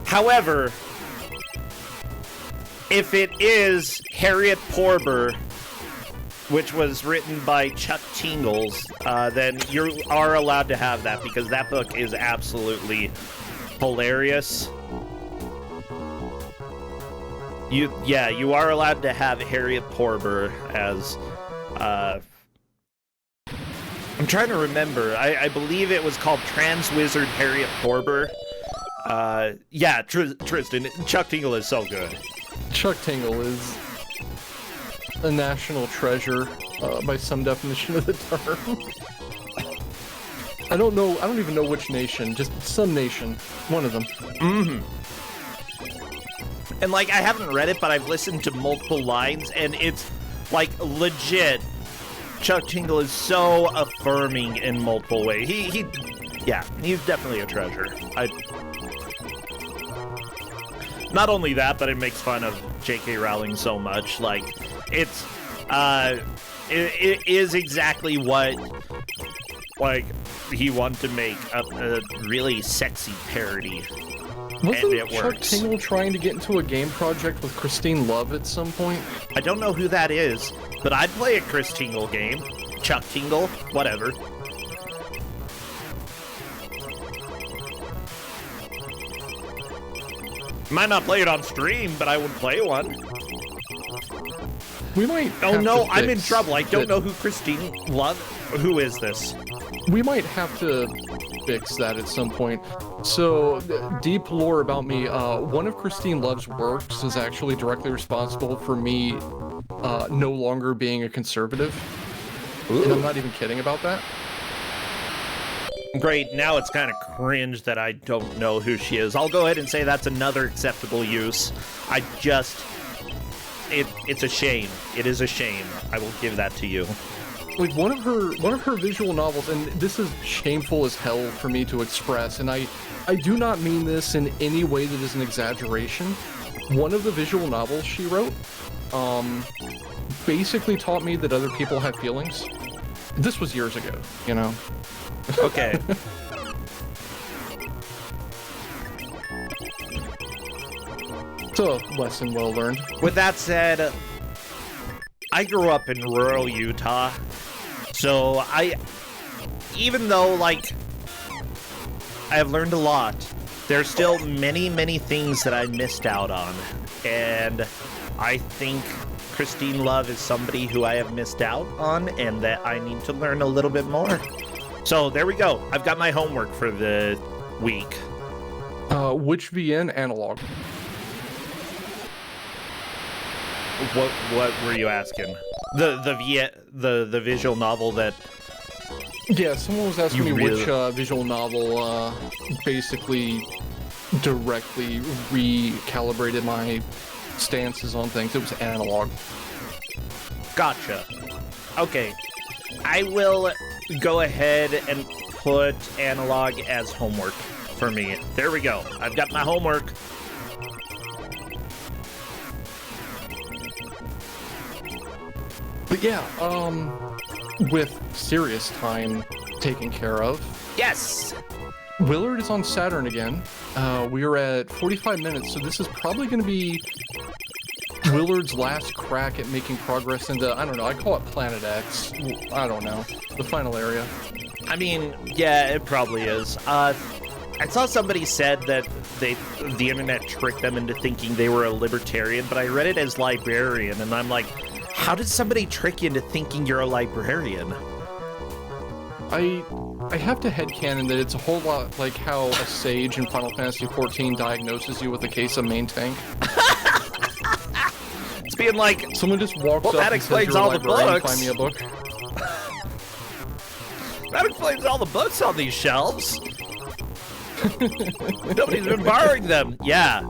However, if it is Harriet Porber, which was written by Chuck Tingles, then you are allowed to have that because that book is absolutely hilarious. You are allowed to have Harriet Porber as, I'm trying to remember. I believe it was called Trans Wizard Harriet Porber. Yeah, Tristan, Chuck Tingle is so good. Chuck Tingle is a national treasure by some definition of the term. I don't even know which nation, just some nation, one of them. Mm-hmm. And like, I haven't read it, but I've listened to multiple lines, and it's like legit. Chuck Tingle is so affirming in multiple ways. Yeah, he's definitely a treasure. Not only that, but it makes fun of J.K. Rowling so much. Like, it is exactly what, like, he wanted to make a really sexy parody. Wasn't Chuck Tingle trying to get into a game project with Christine Love at some point? I don't know who that is, but I'd play a Chris Tingle game. Chuck Tingle, whatever. Might not play it on stream, but I would play one. We might. Oh no, I'm in trouble. I don't know who Christine Love. Who is this? We might have to fix that at some point. So, deep lore about me. One of Christine Love's works is actually directly responsible for me no longer being a conservative. Ooh. And I'm not even kidding about that. Great, now it's kind of cringe that I don't know who she is. I'll go ahead and say that's another acceptable use. It's a shame. It is a shame. I will give that to you. Like one of her visual novels, and this is shameful as hell for me to express, and I do not mean this in any way that is an exaggeration. One of the visual novels she wrote, basically taught me that other people have feelings. This was years ago, you know? Okay. It's a lesson well learned. With that said, I grew up in rural Utah, so even though, like, I have learned a lot, there's still many, many things that I missed out on, and I think Christine Love is somebody who I have missed out on, and that I need to learn a little bit more. So there we go. I've got my homework for the week. Which VN analog? What were you asking? The visual novel that... Yeah, someone was asking me which visual novel basically directly recalibrated my stances on things. It was analog. Gotcha. Okay. I will go ahead and put analog as homework for me. There we go. I've got my homework. But yeah, with serious time taken care of. Yes! Willard is on Saturn again. We are at 45 minutes, so this is probably going to be Willard's last crack at making progress into, I don't know, I call it Planet X. I don't know. The final area. I mean, yeah, it probably is. I saw somebody said that the internet tricked them into thinking they were a libertarian, but I read it as librarian, and I'm like, how did somebody trick you into thinking you're a librarian? I have to headcanon that it's a whole lot like how a sage in Final Fantasy XIV diagnoses you with a case of main tank. It's being like, someone just walks up that and says, explains all the books. Find me a book. That explains all the books on these shelves. Nobody's been borrowing them. Yeah,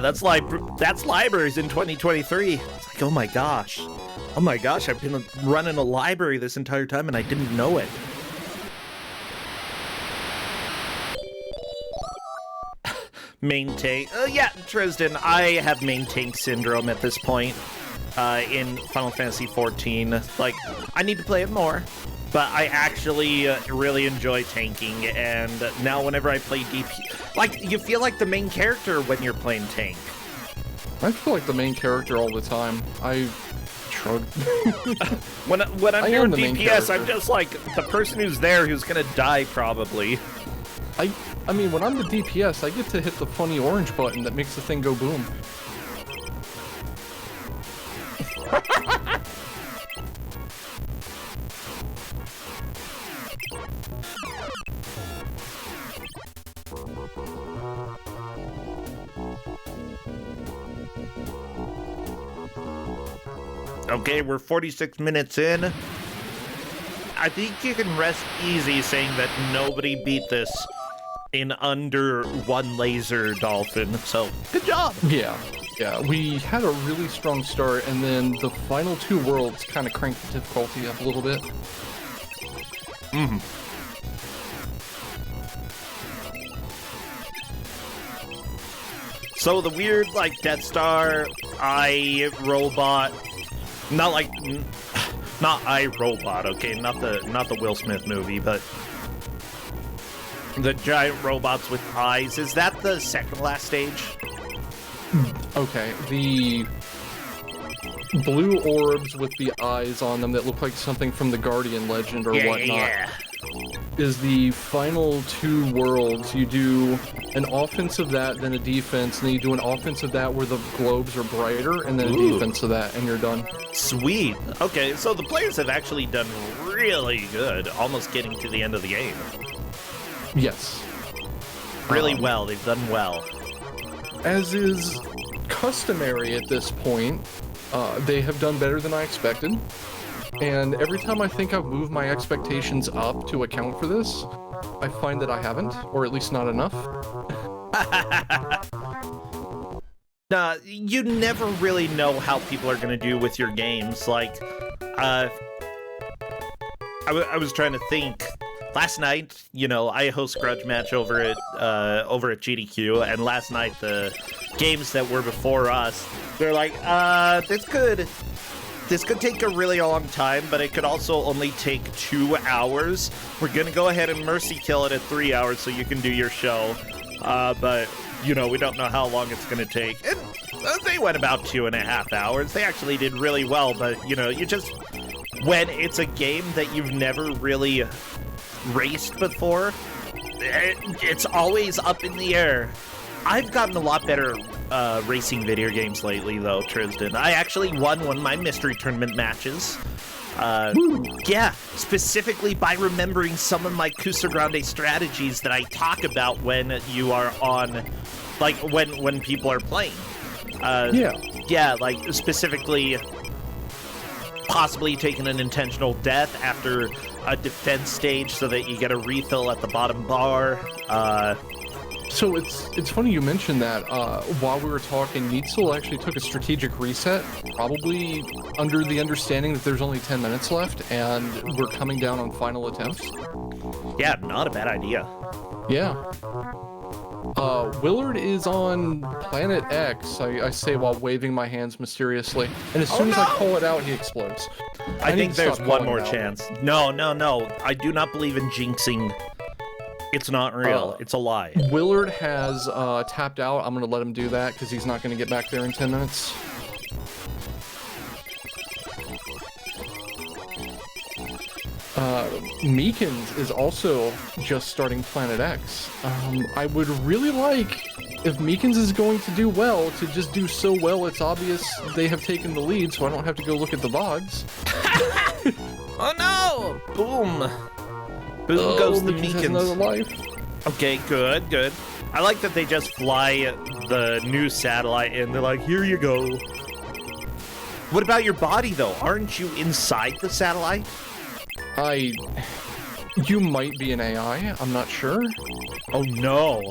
that's libraries in 2023. It's like, oh my gosh, I've been running a library this entire time and I didn't know it. main tank. Yeah, Tristan, I have main tank syndrome at this point in Final Fantasy XIV. Like, I need to play it more, but I actually really enjoy tanking, and now whenever I play DP, like, you feel like the main character when you're playing tank. I feel like the main character all the time. I shrug. when I'm doing DPS, I'm just like the person who's there who's gonna die probably. I mean, when I'm the DPS, I get to hit the funny orange button that makes the thing go boom. Okay, we're 46 minutes in. I think you can rest easy saying that nobody beat this in under one laser dolphin, so good job. Yeah, we had a really strong start, and then the final 2 worlds kind of cranked the difficulty up a little bit. So the weird, like, Death Star, iRobot, not iRobot, okay, not the Will Smith movie, but the giant robots with eyes. Is that the second last stage? Okay, the blue orbs with the eyes on them that look like something from the Guardian legend or whatnot is the final 2 worlds. You do an offense of that, then a defense, and then you do an offense of that where the globes are brighter, and then a defense of that, and you're done. Sweet. Okay, so the players have actually done really good, almost getting to the end of the game. Yes. Really well. They've done well. As is customary at this point, they have done better than I expected. And every time I think I've moved my expectations up to account for this, I find that I haven't, or at least not enough. You never really know how people are going to do with your games. Like, I was trying to think. Last night, you know, I host Grudge Match over at GDQ, and last night the games that were before us, they're like, this could take a really long time, but it could also only take 2 hours. We're gonna go ahead and mercy kill it at 3 hours so you can do your show, but you know, we don't know how long it's gonna take. And they went about 2.5 hours. They actually did really well, but you know, when it's a game that you've never really raced before, it's always up in the air. I've gotten a lot better racing video games lately, though, Tristan. I actually won one of my mystery tournament matches. Yeah, specifically by remembering some of my Kusog7ande strategies that I talk about when you are on, like, when people are playing. Yeah, like, specifically possibly taking an intentional death after a defense stage so that you get a refill at the bottom bar. So it's funny you mentioned that. While we were talking, Neitzel actually took a strategic reset, probably under the understanding that there's only 10 minutes left, and we're coming down on final attempts. Yeah, not a bad idea. Yeah. Willard is on Planet X, I say while waving my hands mysteriously. And as soon as I call it out, he explodes. I think there's one more chance. No. I do not believe in jinxing. It's not real. It's a lie. Willard has tapped out. I'm going to let him do that because he's not going to get back there in 10 minutes. Meekins is also just starting Planet X. I would really like, if Meekins is going to do well, to just do so well it's obvious they have taken the lead, so I don't have to go look at the VODs. Oh no! Boom! Boom goes the Meekins has another life. Okay, good. I like that they just fly the new satellite and they're like, here you go. What about your body, though? Aren't you inside the satellite? You might be an AI, I'm not sure. Oh, no.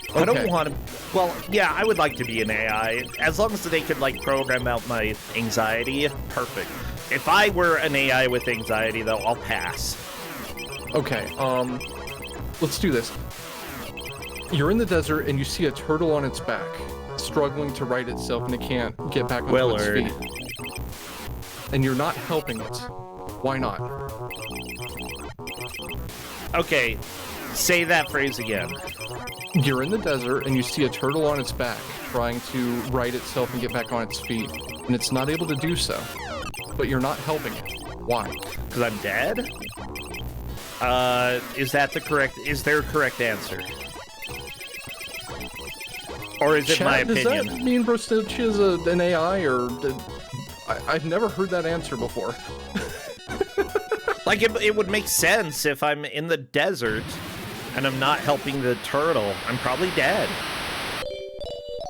Okay. I don't want to... Well, yeah, I would like to be an AI. As long as they could, like, program out my anxiety, perfect. If I were an AI with anxiety, though, I'll pass. Okay, let's do this. You're in the desert and you see a turtle on its back, struggling to right itself, and it can't get back onto its feet. And you're not helping it. Why not? Okay, say that phrase again. You're in the desert and you see a turtle on its back, trying to right itself and get back on its feet, and it's not able to do so. But you're not helping it. Why? Because I'm dead? Is there a correct answer? Or is it my opinion? Does that mean Brostich is an AI, or... I've never heard that answer before. Like, it would make sense if I'm in the desert and I'm not helping the turtle. I'm probably dead.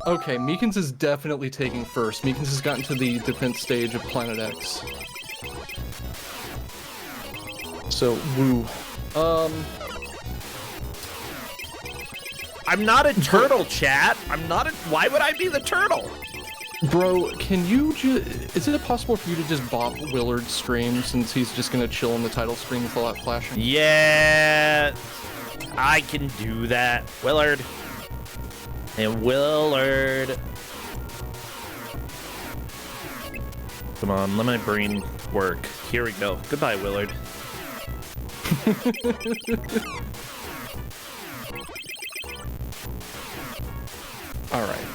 Okay, Meekins is definitely taking first. Meekins has gotten to the defense stage of Planet X. So, woo. I'm not a turtle, chat. Why would I be the turtle? Bro, can you is it possible for you to just bop Willard's stream, since he's just gonna chill in the title screen with a lot flashing? Yeah, I can do that. Willard. And Willard. Come on, let my brain work. Here we go. Goodbye, Willard. All right.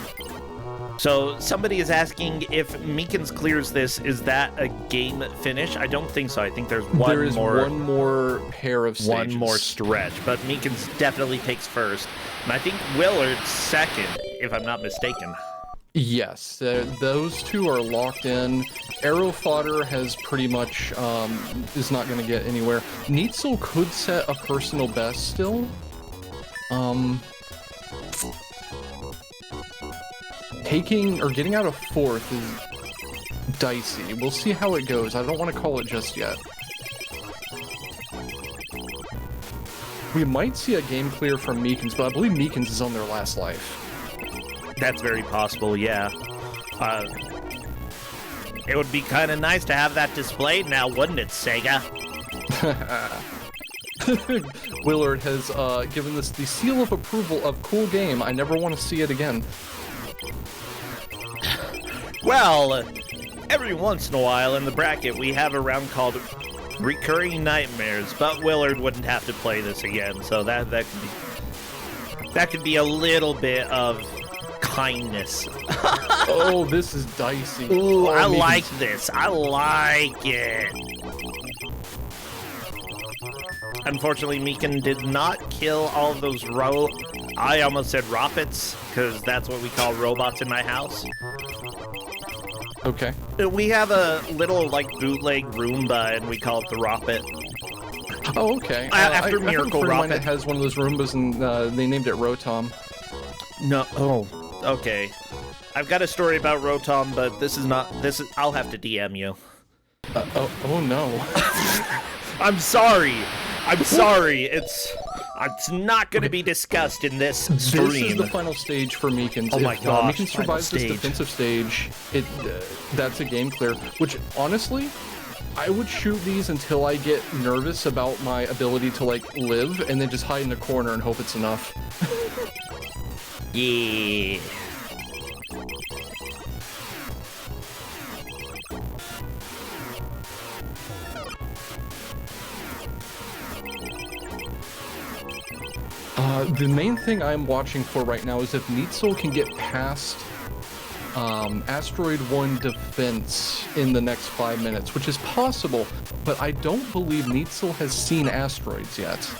So somebody is asking if Meekins clears this, is that a game finish? I don't think so. I think there's one more pair of stages. One more stretch, but Meekins definitely takes first. And I think Willard's second, if I'm not mistaken. Yes, those two are locked in. Arrow Fodder has pretty much, is not going to get anywhere. Neitzel could set a personal best still. Taking or getting out of fourth is dicey. We'll see how it goes. I don't want to call it just yet. We might see a game clear from Meekins, but I believe Meekins is on their last life. That's very possible, yeah. It would be kind of nice to have that displayed now, wouldn't it, Sega? Willard has given this the seal of approval of cool game. I never want to see it again. Well, every once in a while in the bracket we have a round called Recurring Nightmares, but Willard wouldn't have to play this again, so that could be a little bit of kindness. Oh, this is dicey. Ooh, I like this. I like it. Unfortunately, Meekin did not kill all of those I almost said roppets, because that's what we call robots in my house. Okay. We have a little, like, bootleg Roomba, and we call it the Roppet. Oh, okay. After Miracle Roppet. Roppet. It has one of those Roombas, and they named it Rotom. No. Oh, okay. I've got a story about Rotom, but I'll have to DM you. Oh no. I'm sorry. It's not going to be discussed in this stream. This is the final stage for Meekins. Oh my gosh, Meekins survives this defensive stage, that's a game clear. Which, honestly, I would shoot these until I get nervous about my ability to, like, live, and then just hide in a corner and hope it's enough. Yeah. The main thing I'm watching for right now is if Neitzel can get past Asteroid 1 defense in the next 5 minutes, which is possible, but I don't believe Neitzel has seen asteroids yet.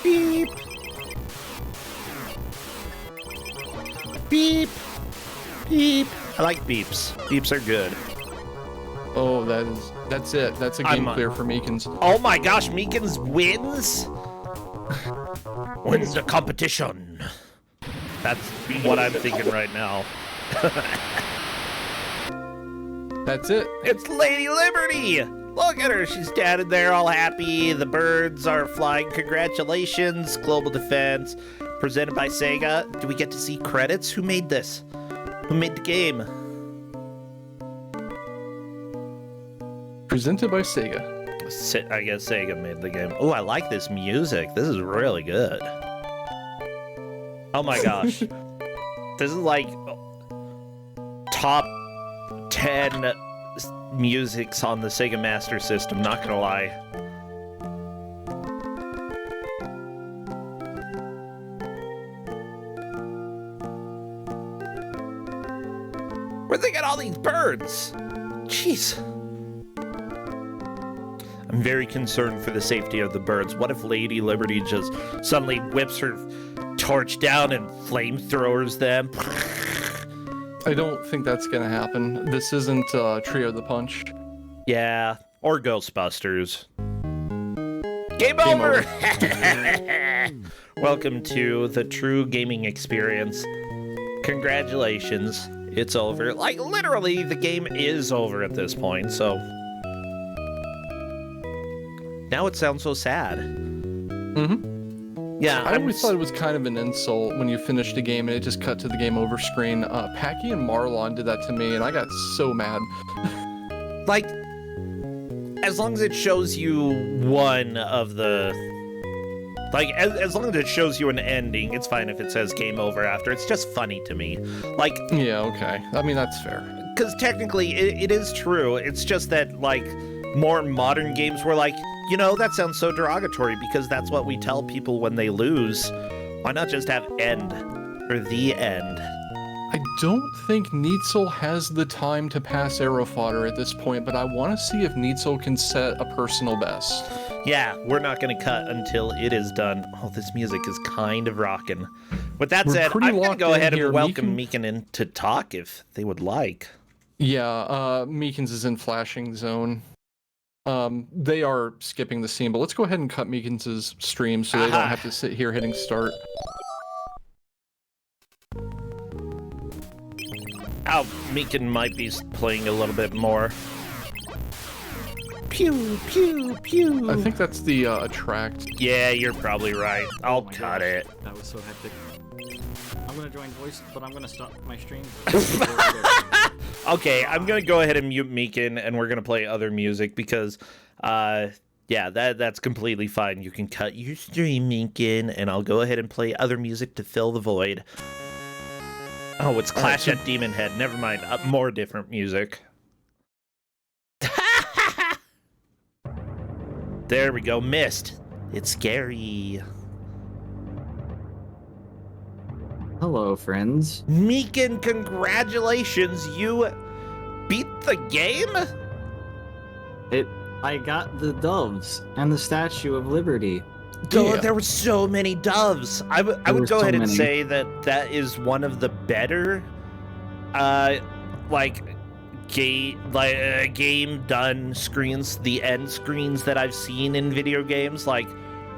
Beep. Beep. Beep. I like beeps. Beeps are good. Oh, that's it. That's a game clear for Meekins. Oh my gosh, Meekins wins? Wins the competition. That's what I'm thinking right now. That's it. It's Lady Liberty! Look at her, she's standing there all happy. The birds are flying. Congratulations, Global Defense. Presented by Sega. Do we get to see credits? Who made this? Who made the game? Presented by Sega. I guess Sega made the game. Oh, I like this music. This is really good. Oh my gosh. This is like top 10 musics on the Sega Master System, not gonna lie. Where'd they get all these birds? Jeez. I'm very concerned for the safety of the birds. What if Lady Liberty just suddenly whips her torch down and flamethrowers them? I don't think that's gonna happen. This isn't Trio the Punch. Yeah, or Ghostbusters. Game over! Welcome to the true gaming experience. Congratulations, it's over. Like, literally, the game is over at this point, so... Now it sounds so sad. Mm-hmm. Yeah, I always thought it was kind of an insult when you finished a game and it just cut to the game over screen. Packy and Marlon did that to me, and I got so mad. Like, as long as it shows you one of the... Like, as long as it shows you an ending, it's fine if it says game over after. It's just funny to me. Like... Yeah, okay. I mean, that's fair. Because technically, it is true. It's just that, like, more modern games were like, you know, that sounds so derogatory because that's what we tell people when they lose. Why not just have end, or the end? I don't think Neitzel has the time to pass Arrow Fodder at this point, but I want to see if Neitzel can set a personal best. Yeah, we're not going to cut until it is done. Oh, this music is kind of rocking. With that said, I'm going to go ahead and welcome Meekin in to talk if they would like. Yeah, Meekins is in flashing zone. They are skipping the scene, but let's go ahead and cut Meekins' stream so they don't have to sit here hitting start. Oh, Meekin might be playing a little bit more. Pew, pew, pew. I think that's the attract. Yeah, you're probably right. I'll cut it. That was so hectic. I'm gonna join voice, but I'm gonna stop my stream. Okay, I'm gonna go ahead and mute Meekin, and we're gonna play other music because, yeah, that's completely fine. You can cut your stream, Meekin, and I'll go ahead and play other music to fill the void. Oh, it's Clash at Demon Head. Never mind. More different music. There we go. Missed. It's scary. Hello, friends. Meekin, congratulations. You beat the game? I got the doves and the Statue of Liberty. Oh, there were so many doves. I would go ahead and say that is one of the better, game done screens, the end screens that I've seen in video games, like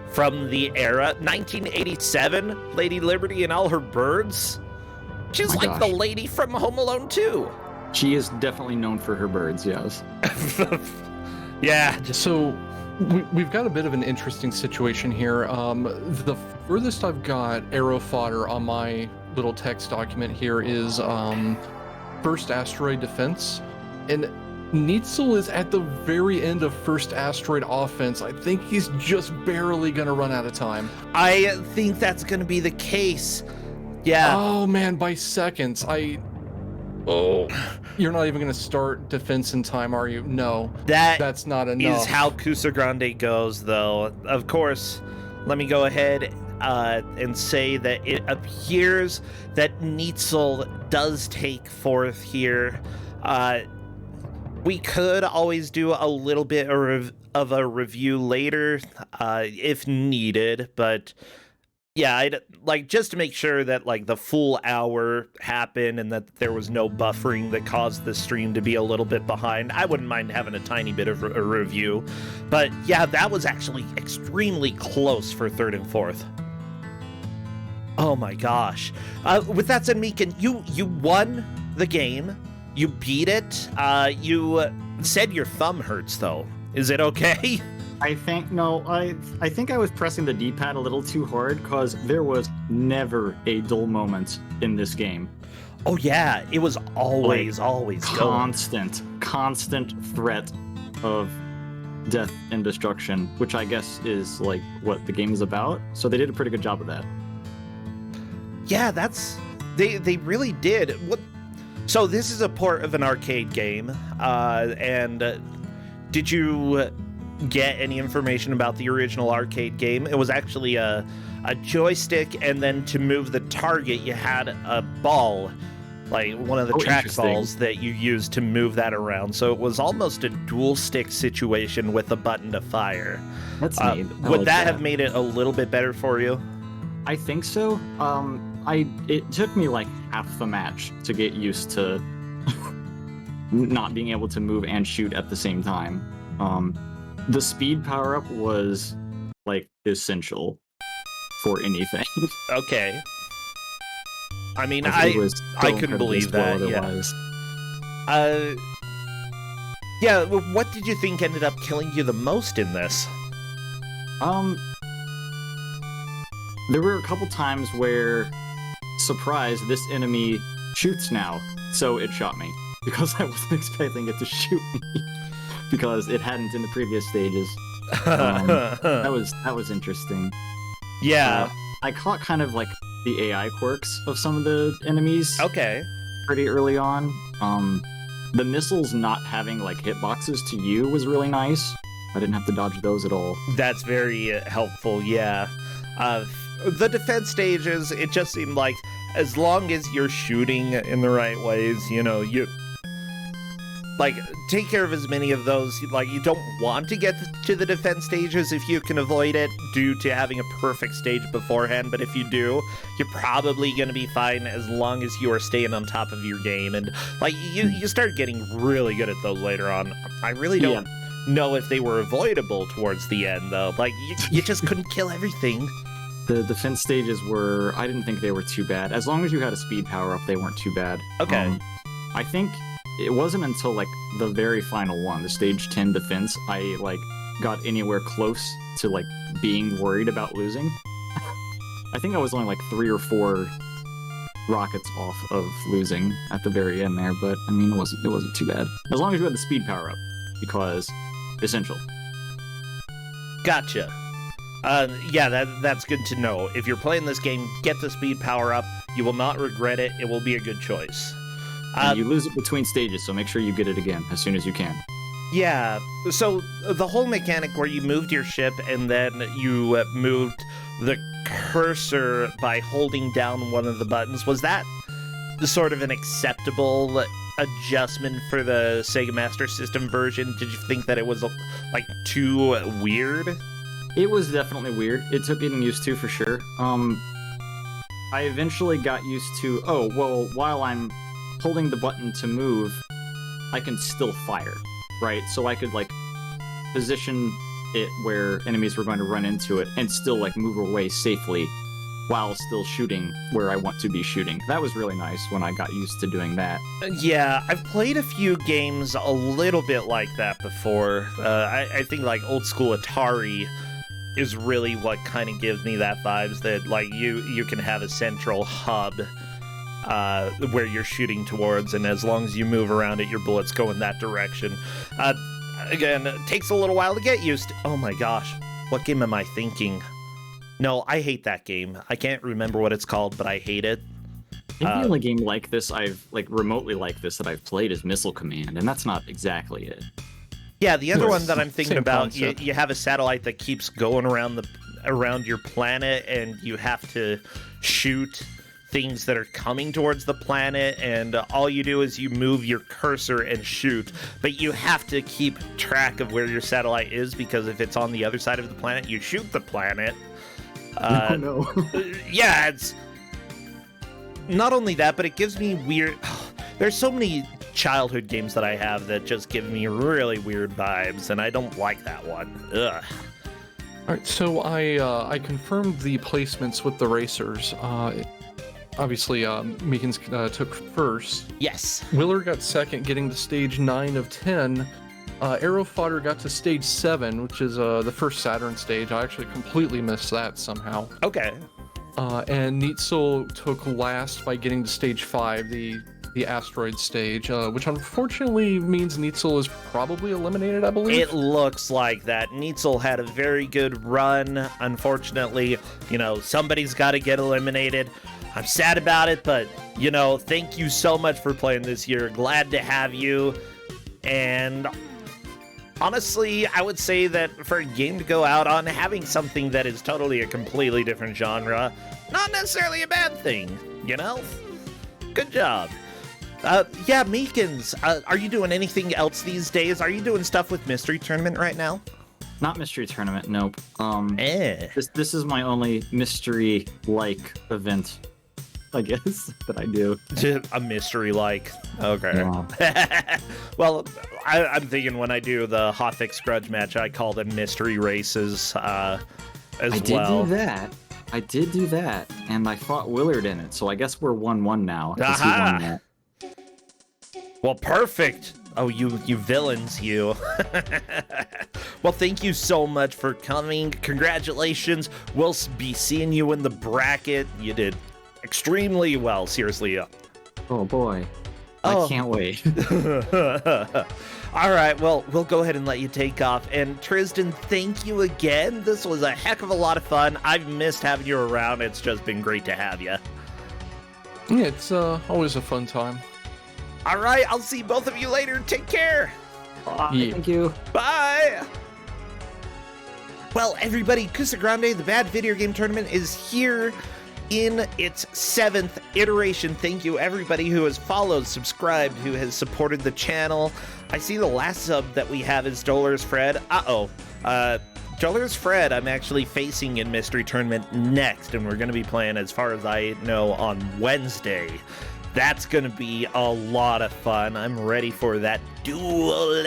from the era 1987. Lady Liberty and all her birds. She's like the lady from Home Alone 2. She is definitely known for her birds. Yes. Yeah. So we've got a bit of an interesting situation here. The furthest I've got arrow fodder on my little text document here is first asteroid defense, and Neitzel is at the very end of first asteroid offense. I think he's just barely gonna run out of time. I think that's gonna be the case. Yeah. Oh man, by seconds. Oh, you're not even gonna start defense in time, are you? No, that's not enough. Is how Kusog7ande goes, though. Of course, let me go ahead and say that it appears that Neitzel does take fourth here. We could always do a little bit of a review later if needed, but yeah, I'd like just to make sure that like the full hour happened and that there was no buffering that caused the stream to be a little bit behind. I wouldn't mind having a tiny bit of a review, but yeah, that was actually extremely close for third and fourth. Oh my gosh. With that said, Meekin, you won the game. You beat it. You said your thumb hurts though. Is it okay? I think I was pressing the D-pad a little too hard because there was never a dull moment in this game. Oh yeah, it was always going. Constant threat of death and destruction, which I guess is like what the game is about. So they did a pretty good job of that. Yeah, they really did. So this is a port of an arcade game, and did you get any information about the original arcade game? It was actually a joystick, and then to move the target, you had a ball, like one of the track balls that you used to move that around. So it was almost a dual stick situation with a button to fire. That's neat. Would that have made it a little bit better for you? I think so. It took me like half the match to get used to not being able to move and shoot at the same time. The speed power up was like essential for anything. Okay. I mean, I couldn't believe that. Yeah. What did you think ended up killing you the most in this? There were a couple times where, surprise, this enemy shoots now, so it shot me because I wasn't expecting it to shoot me because it hadn't in the previous stages. That was interesting. Yeah. I caught kind of like the AI quirks of some of the enemies. Okay. Pretty early on. The missiles not having like hitboxes to you was really nice. I didn't have to dodge those at all. That's very helpful, yeah. The defense stages, it just seemed like as long as you're shooting in the right ways, you know, you like take care of as many of those. Like, you don't want to get to the defense stages if you can avoid it due to having a perfect stage beforehand, but if you do, you're probably going to be fine as long as you are staying on top of your game. And like you start getting really good at those later on. I really don't know if they were avoidable towards the end though. Like you just couldn't kill everything. The defense stages were, I didn't think they were too bad. As long as you had a speed power up, they weren't too bad. Okay. I think it wasn't until like the very final one, the stage 10 defense, I like got anywhere close to like being worried about losing. I think I was only like 3 or 4 rockets off of losing at the very end there, but I mean it wasn't too bad. As long as you had the speed power up, because essential. Gotcha. Yeah, that's good to know. If you're playing this game, get the speed power up. You will not regret it. It will be a good choice. You lose it between stages, so make sure you get it again as soon as you can. Yeah, so the whole mechanic where you moved your ship and then you moved the cursor by holding down one of the buttons, was that sort of an acceptable adjustment for the Sega Master System version? Did you think that it was like too weird? It was definitely weird. It took getting used to for sure. I eventually got used to, oh, well, while I'm holding the button to move, I can still fire, right? So I could like position it where enemies were going to run into it and still like move away safely while still shooting where I want to be shooting. That was really nice when I got used to doing that. Yeah, I've played a few games a little bit like that before. I think like old school Atari is really what kind of gives me that vibes, that like you can have a central hub where you're shooting towards, and as long as you move around it, your bullets go in that direction. Again, it takes a little while to get used to. Oh my gosh, what game am I thinking? No, I hate that game. I can't remember what it's called, but I hate it. I think the only game like this I've like remotely like this that I've played is Missile Command, and that's not exactly it. Yeah, the other one that I'm thinking Same about, you concept. have a satellite that keeps going around your planet, and you have to shoot things that are coming towards the planet, and all you do is you move your cursor and shoot, but you have to keep track of where your satellite is, because if it's on the other side of the planet, you shoot the planet. No. Yeah, it's not only that, but it gives me weird... There's so many childhood games that I have that just give me really weird vibes, and I don't like that one. Ugh. All right, so I confirmed the placements with the racers. Obviously, Meekins took first. Yes. Willer got second, getting to stage 9 of 10. Arrow Fodder got to stage 7, which is the first Saturn stage. I actually completely missed that somehow. Okay. And Neat Soul took last by getting to stage 5, the the asteroid stage, which unfortunately means Neitzel is probably eliminated, I believe. It looks like that. Neitzel had a very good run. Unfortunately, somebody's got to get eliminated. I'm sad about it, but, thank you so much for playing this year. Glad to have you. And honestly, I would say that for a game to go out on, having something that is totally a completely different genre, not necessarily a bad thing, Good job. Yeah, Meekins, are you doing anything else these days? Are you doing stuff with Mystery Tournament right now? Not Mystery Tournament, nope. This is my only mystery-like event, I guess, that I do. A mystery-like. Okay. Yeah. Well, I'm thinking when I do the Hotfix Grudge match, I call them mystery races as well. I did do that, and I fought Willard in it, so I guess we're 1-1 now. 'Cause he Aha! won that. Well, perfect. Oh, you villains, you. Well, thank you so much for coming. Congratulations. We'll be seeing you in the bracket. You did extremely well, seriously. Oh, boy. Oh. I can't wait. All right, well, we'll go ahead and let you take off. And Tristan, thank you again. This was a heck of a lot of fun. I've missed having you around. It's just been great to have you. Yeah, it's always a fun time. All right, I'll see both of you later. Take care. Yeah. Thank you. Bye. Well, everybody, Kusog7ande, the Bad Video Game Tournament, is here in its 7th iteration. Thank you, everybody who has followed, subscribed, who has supported the channel. I see the last sub that we have is Dolores Fred. Dolores Fred, I'm actually facing in Mystery Tournament next, and we're going to be playing, as far as I know, on Wednesday. That's going to be a lot of fun. I'm ready for that duel.